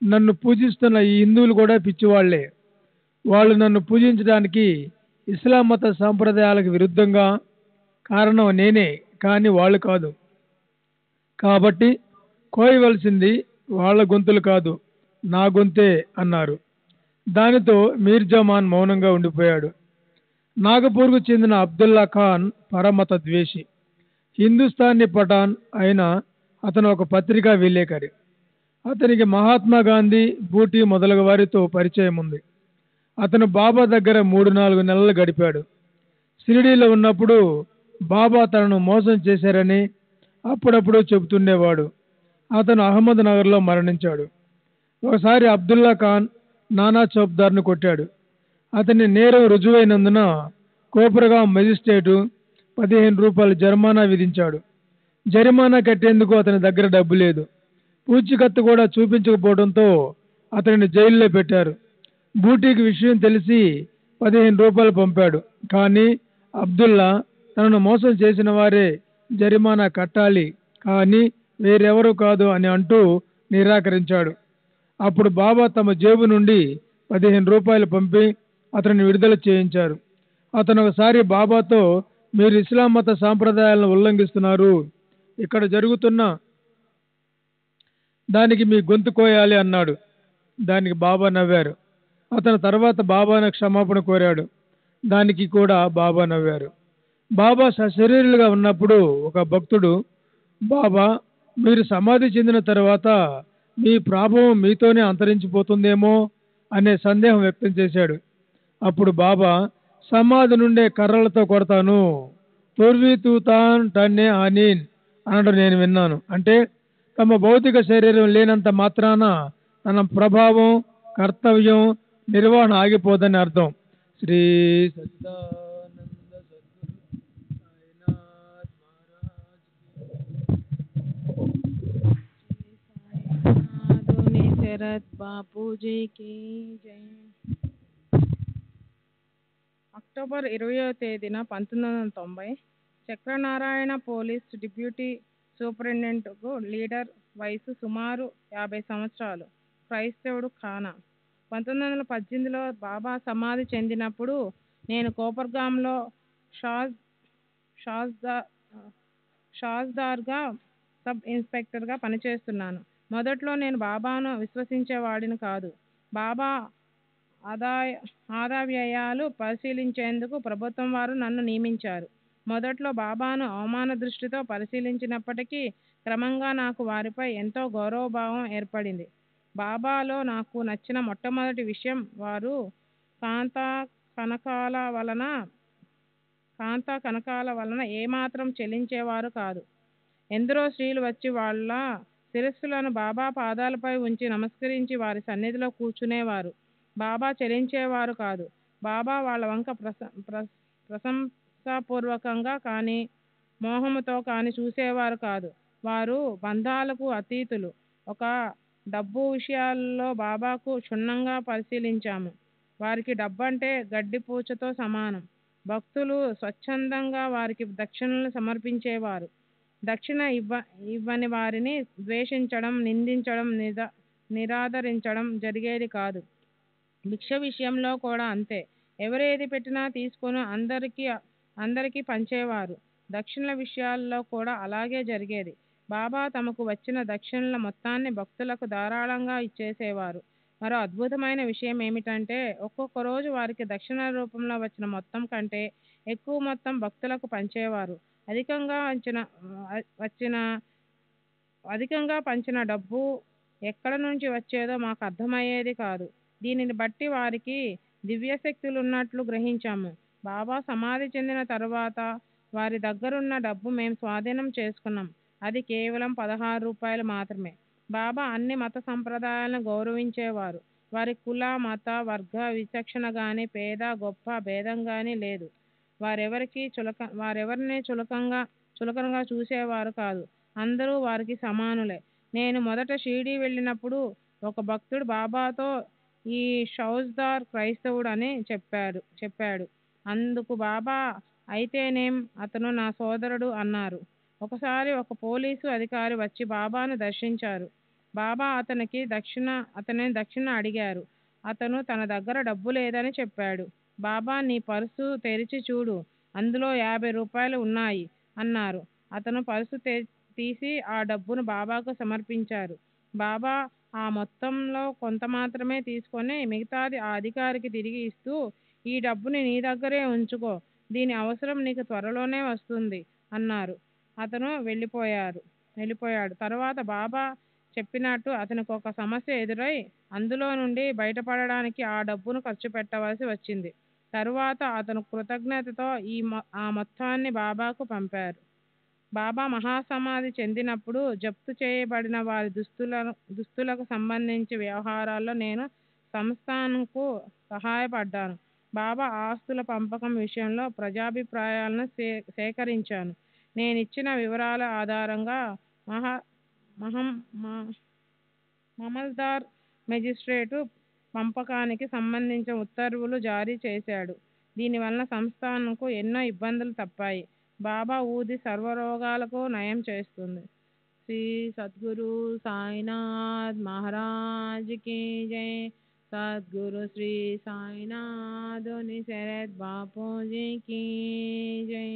నన్ను పూజిస్తున్న ఈ హిందువులు కూడా పిచ్చివాళ్లే. వాళ్ళు నన్ను పూజించడానికి ఇస్లాం మత సాంప్రదాయాలకు విరుద్ధంగా కారణం నేనే, కానీ వాళ్ళు కాదు. కాబట్టి కోయవలసింది వాళ్ళ గొంతులు కాదు, నా గొంతే అన్నారు. దానితో మీర్ జమాన్ మౌనంగా ఉండిపోయాడు. నాగపూర్కు చెందిన అబ్దుల్లా ఖాన్ పరమత ద్వేషి, హిందుస్థానీ పఠాన్ అయిన అతను ఒక పత్రికా విలేకరి. అతనికి మహాత్మా గాంధీ, బూటీ మొదలగు వారితో పరిచయం ఉంది. అతను బాబా దగ్గర 3-4 నెలలు గడిపాడు. షిరిడీలో ఉన్నప్పుడు బాబా తనను మోసం చేశారని అప్పుడప్పుడు చెబుతుండేవాడు. అతను అహ్మద్ నగర్లో మరణించాడు. ఒకసారి అబ్దుల్లా ఖాన్ నానా చౌప్దార్ను కొట్టాడు. అతని నేరం రుజువైనందున కోపరగాం మెజిస్ట్రేటు 15 రూపాయలు జరిమానా విధించాడు. జరిమానా కట్టేందుకు అతని దగ్గర డబ్బు లేదు. పూచీకత్తు కూడా చూపించకపోవడంతో అతనిని జైల్లో పెట్టారు. బూటీకి విషయం తెలిసి 15 రూపాయలు పంపాడు. కానీ అబ్దుల్లా తనను మోసం చేసిన వారే జరిమానా కట్టాలి, కానీ వేరెవరూ కాదు అని అంటూ నిరాకరించాడు. అప్పుడు బాబా తమ జేబు నుండి 15 రూపాయలు పంపి అతనిని విడుదల చేయించారు. అతను ఒకసారి బాబాతో, మీరు ఇస్లాం మత సాంప్రదాయాలను ఉల్లంఘిస్తున్నారు, ఇక్కడ జరుగుతున్న దానికి మీ గొంతు కోయాలి అన్నాడు. దానికి బాబా నవ్వారు. అతను తర్వాత బాబాను క్షమాపణ కోరాడు. దానికి కూడా బాబా నవ్వారు. బాబా సశరీరులుగా ఉన్నప్పుడు ఒక భక్తుడు, బాబా, మీరు సమాధి చెందిన తర్వాత మీ ప్రాభవం మీతోనే అంతరించిపోతుందేమో అనే సందేహం వ్యక్తం చేశాడు. అప్పుడు బాబా, సమాధి నుండే కర్రలతో కొడతాను, తుర్వి తూతాన్ టన్నే ఆనీన్ అనడం నేను విన్నాను. అంటే తమ భౌతిక శరీరం లేనంత మాత్రాన తన ప్రభావం, కర్తవ్యం, నిర్వహణ ఆగిపోదని అర్థం. శ్రీ సచిదానంద సద్గురు సాయినాథ్ మహారాజ్ శరత్ బాపూజీకి జై. అక్టోబర్ 20వ తేదీన 1990 చక్రనారాయణ పోలీస్ డిప్యూటీ సూపరింటెండెంట్కు లీడర్, వయసు సుమారు 50 సంవత్సరాలు, క్రైస్తవుడు, ఖానా. 1918లో బాబా సమాధి చెందినప్పుడు నేను కోపర్గాంలో షాజ్ షాజ్దా షాజ్దార్గా సబ్ ఇన్స్పెక్టర్గా పనిచేస్తున్నాను. మొదట్లో నేను బాబాను విశ్వసించేవాడిని కాదు. బాబా ఆదాయ ఆదావ్యయాలు పరిశీలించేందుకు ప్రభుత్వం వారు నన్ను నియమించారు. మొదట్లో బాబాను అవమాన దృష్టితో పరిశీలించినప్పటికీ క్రమంగా నాకు వారిపై ఎంతో గౌరవభావం ఏర్పడింది. బాబాలో నాకు నచ్చిన మొట్టమొదటి విషయం వారు కాంతా కనకాల వలన ఏమాత్రం చెల్లించేవారు కాదు. ఎందరో స్త్రీలు వచ్చి వాళ్ళ శిరస్సులను బాబా పాదాలపై ఉంచి నమస్కరించి వారి సన్నిధిలో కూర్చునేవారు. బాబా చెల్లించేవారు కాదు. బాబా వాళ్ళ వంక ప్రశంసాపూర్వకంగా కానీ మోహముతో కానీ చూసేవారు కాదు. వారు బంధాలకు అతీతులు. ఒక డబ్బు విషయాల్లో బాబాకు క్షుణ్ణంగా పరిశీలించాము. వారికి డబ్బంటే గడ్డిపూచతో సమానం. భక్తులు స్వచ్ఛందంగా వారికి దక్షిణలు సమర్పించేవారు. దక్షిణ ఇవ్వని వారిని ద్వేషించడం, నిందించడం, నిరాదరించడం జరిగేది కాదు. భిక్ష విషయంలో కూడా అంతే. ఎవరేది పెట్టినా తీసుకొని అందరికీ పంచేవారు. దక్షిణల విషయాల్లో కూడా అలాగే జరిగేది. బాబా తమకు వచ్చిన దక్షిణల మొత్తాన్ని భక్తులకు ధారాళంగా ఇచ్చేసేవారు. మరో అద్భుతమైన విషయం ఏమిటంటే ఒక్కొక్క రోజు వారికి దక్షిణ రూపంలో వచ్చిన మొత్తం కంటే ఎక్కువ మొత్తం భక్తులకు పంచేవారు. అధికంగా పంచిన డబ్బు ఎక్కడ నుంచి వచ్చేదో మాకు అర్థమయ్యేది కాదు. దీనిని బట్టి వారికి దివ్యశక్తులున్నట్లు గ్రహించాము. బాబా సమాధి చెందిన తరువాత వారి దగ్గరున్న డబ్బు మేము స్వాధీనం చేసుకున్నాం. అది కేవలం 16 రూపాయలు మాత్రమే. బాబా అన్ని మత సంప్రదాయాలను గౌరవించేవారు. వారి కుల, మత, వర్గ విచక్షణ గాని, పేద గొప్ప భేదం గాని లేదు. వారెవరిని చులకనగా చూసేవారు కాదు. అందరూ వారికి సమానులే. నేను మొదట షిరిడీ వెళ్ళినప్పుడు ఒక భక్తుడు బాబాతో ఈ షౌజ్దార్ క్రైస్తవుడు అని చెప్పాడు. అందుకు బాబా అయితేనేం, అతను నా సోదరుడు అన్నారు. ఒకసారి ఒక పోలీసు అధికారి వచ్చి బాబాను దర్శించారు. బాబా అతని దక్షిణ అడిగారు. అతను తన దగ్గర డబ్బు లేదని చెప్పాడు. బాబా నీ పర్సు తెరిచి చూడు, అందులో 50 రూపాయలు ఉన్నాయి అన్నారు. అతను పర్సు తీసి ఆ డబ్బును బాబాకు సమర్పించారు. బాబా ఆ మొత్తంలో కొంత మాత్రమే తీసుకొని మిగతాది ఆ అధికారికి తిరిగి ఇస్తూ, ఈ డబ్బుని నీ దగ్గరే ఉంచుకో, దీని అవసరం నీకు త్వరలోనే వస్తుంది అన్నారు. అతను వెళ్ళిపోయాడు. తర్వాత బాబా చెప్పినట్టు అతనికి ఒక సమస్య ఎదురై అందులో నుండి బయటపడడానికి ఆ డబ్బును ఖర్చు పెట్టవలసి వచ్చింది. తరువాత అతను కృతజ్ఞతతో ఆ మొత్తాన్ని బాబాకు పంపారు. బాబా మహాసమాధి చెందినప్పుడు జప్తు చేయబడిన వారి దుస్తులకు సంబంధించి వ్యవహారాల్లో నేను సంస్థానంకు సహాయపడ్డాను. బాబా ఆస్తుల పంపకం విషయంలో ప్రజాభిప్రాయాలను సేకరించాను. నేనిచ్చిన వివరాల ఆధారంగా మమల్దార్ మెజిస్ట్రేటు పంపకానికి సంబంధించిన ఉత్తర్వులు జారీ చేశాడు. దీనివలన సంస్థానంకు ఎన్నో ఇబ్బందులు తప్పాయి. బాబా ఊది సర్వరోగాలకు నయం చేస్తుంది. శ్రీ సద్గురు సాయినాథ్ మహారాజ్ కీ జై. సద్గురు శ్రీ సాయినాథ్ శరత్ బాపూజీ కీ జై.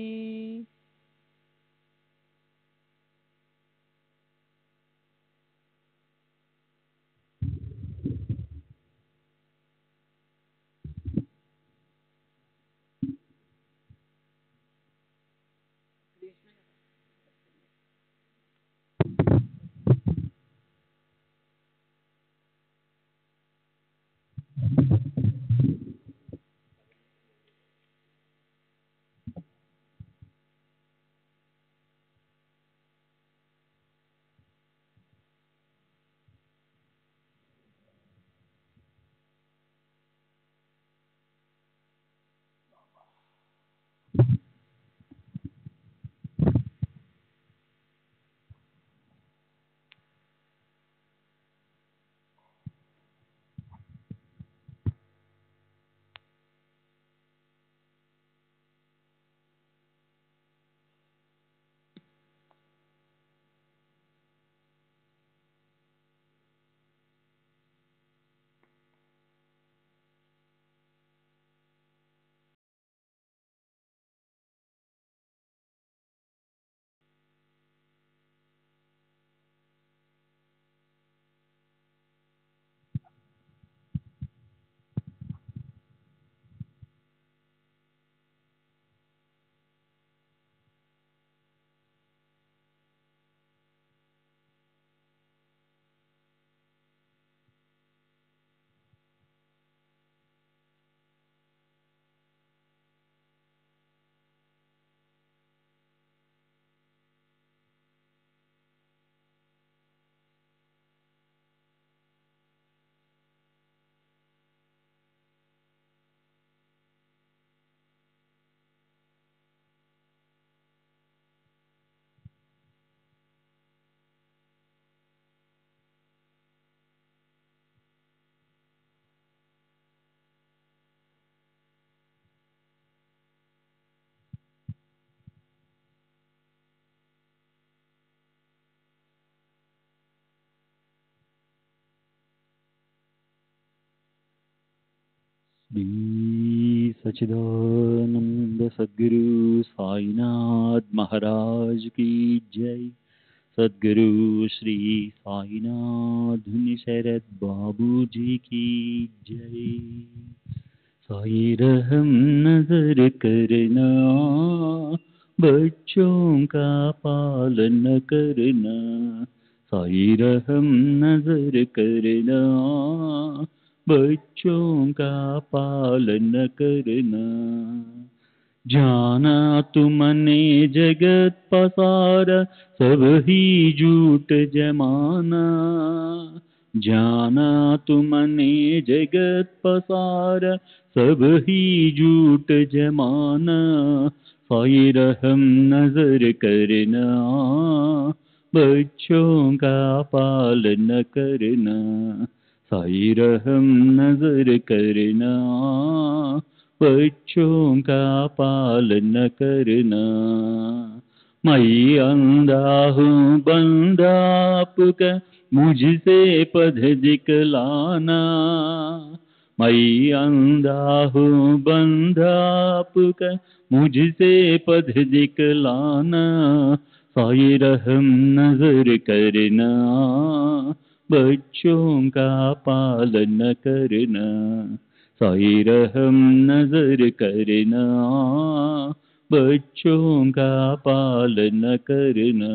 श्री सच्चिदानंद सद्गुरु साईनाथ महाराज की जय। सद्गुरु श्री साईनाथ धुनी शरद बाबू जी की जय। साई रहम नजर करना, बच्चों का पालन करना। साई रहम नजर करना, बच्चों का पालन करना। जाना तुमने जगत पसारा, सब ही झूठ जमाना। जाना तुमने जगत पसारा, सब ही झूठ जमाना। साई रहम नजर करना, बच्चों का पालन करना। साई रहम नजर करना, बच्चों का पालन करना। मैं अंधा हूँ बंदा आपका, मुझसे पद दिखलाना। मैं अंधा हूँ बंदा आपका, मुझसे पद दिखलाना। साई रहम नजर करना, बच्चों का पालन करना। साई रहम नजर करना, बच्चों का पालन करना।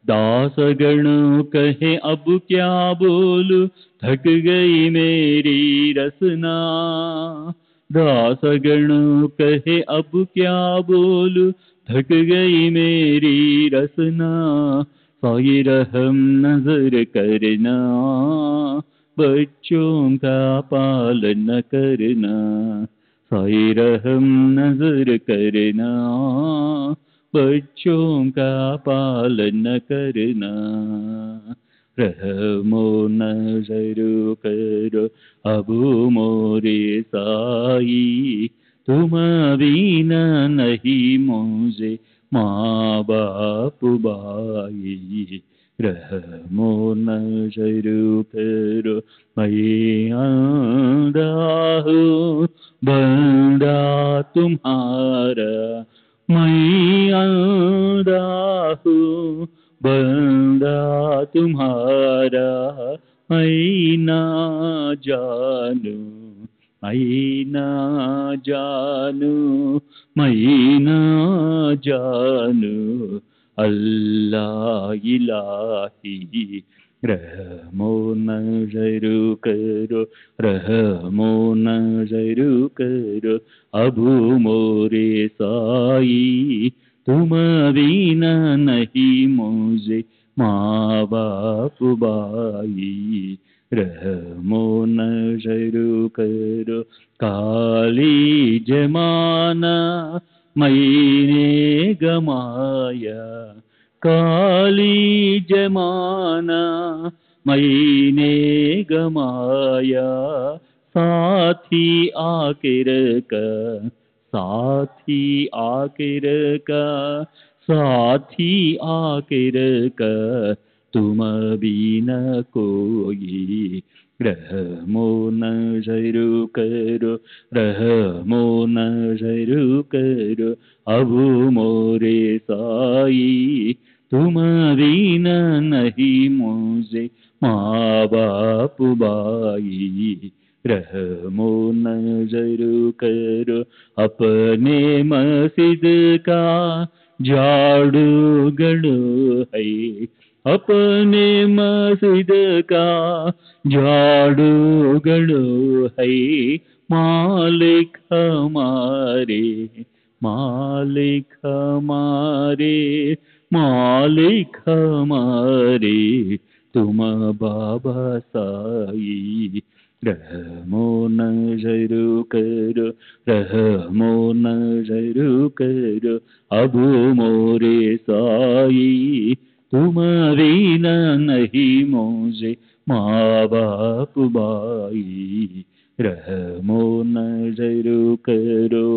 दास गण कहे अब क्या बोलूं, थक गई मेरी रसना। दास गण कहे अब क्या बोलूं, थक गई मेरी रसना। साई रहम नजर करना, बच्चों का पालन करना। साई रहम नजर करना, बच्चों का पालन करना। रहमो नजर करो अब मोरे साई, तुम बिना नहीं मुझे माँ बाप भाई। रहमो नजर करो मैं अंधा हूँ बंदा तुम्हारा। मैं अंधा हूँ बंदा तुम्हारा। मैं ना जानू, मैं ना जानू, मैं ना जानू अल्लाह इलाही। रहमो नजर करो, रहमो नजर करो अबू मोरे साई। तुम बिना नहीं मुझे माँ बाप भाई। रहमो नजर करो काली जमाना मैंने गमाया। काली जमाना मैंने गमाया। साथी आखिर का, साथी आखिर का, साथी आखिर का तुम बिना कोई। रहमो नजर करो, रहमो नजर करो अबू मोरे साई। तुम बिना नहीं मुझे माँ बाप भाई। रहमो नजर करो अपने मस्जिद का झाड़ू गड़ो है। अपने मस्जिद का झाड़ू गड़ो है। मालिक हमारे, मालिक हमारे, मालिक हमारे तुम बाबा साई। रहमो नजर करो, रहमो नजर करो अबू मोरे साई। तुम बिना नहीं मुझे माँ बाप भाई। रहमो नजर करो।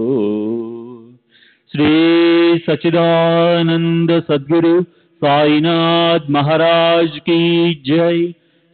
श्री सच्चिदानंद सद्गुरु साईनाथ महाराज की जय।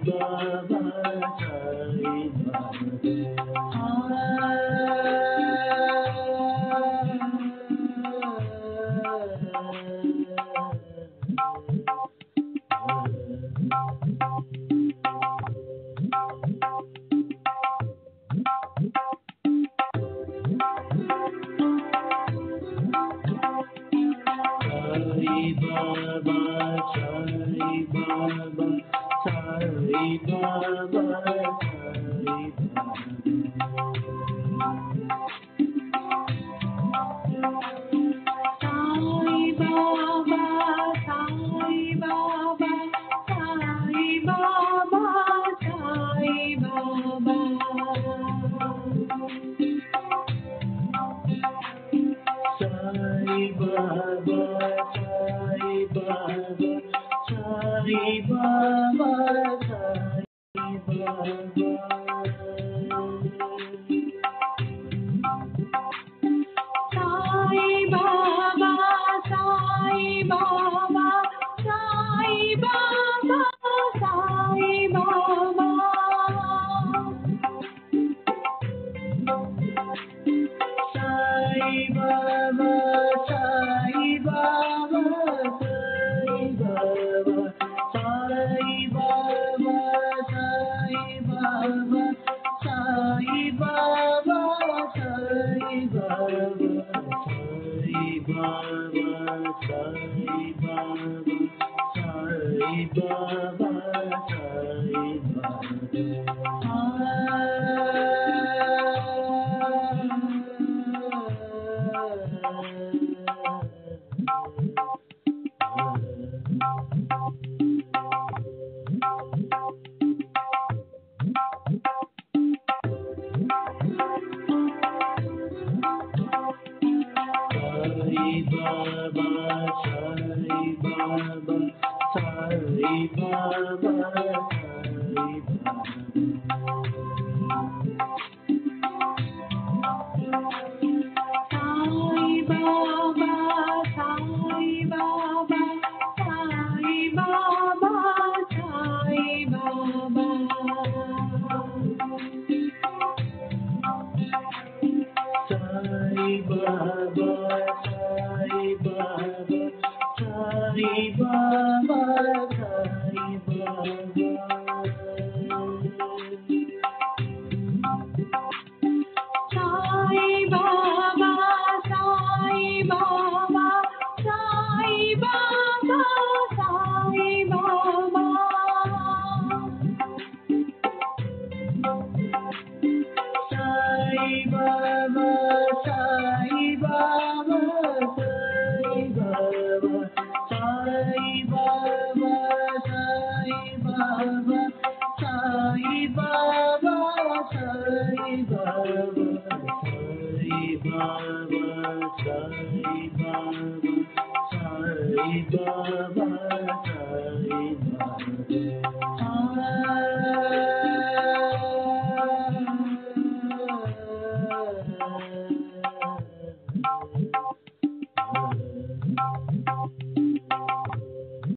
Baba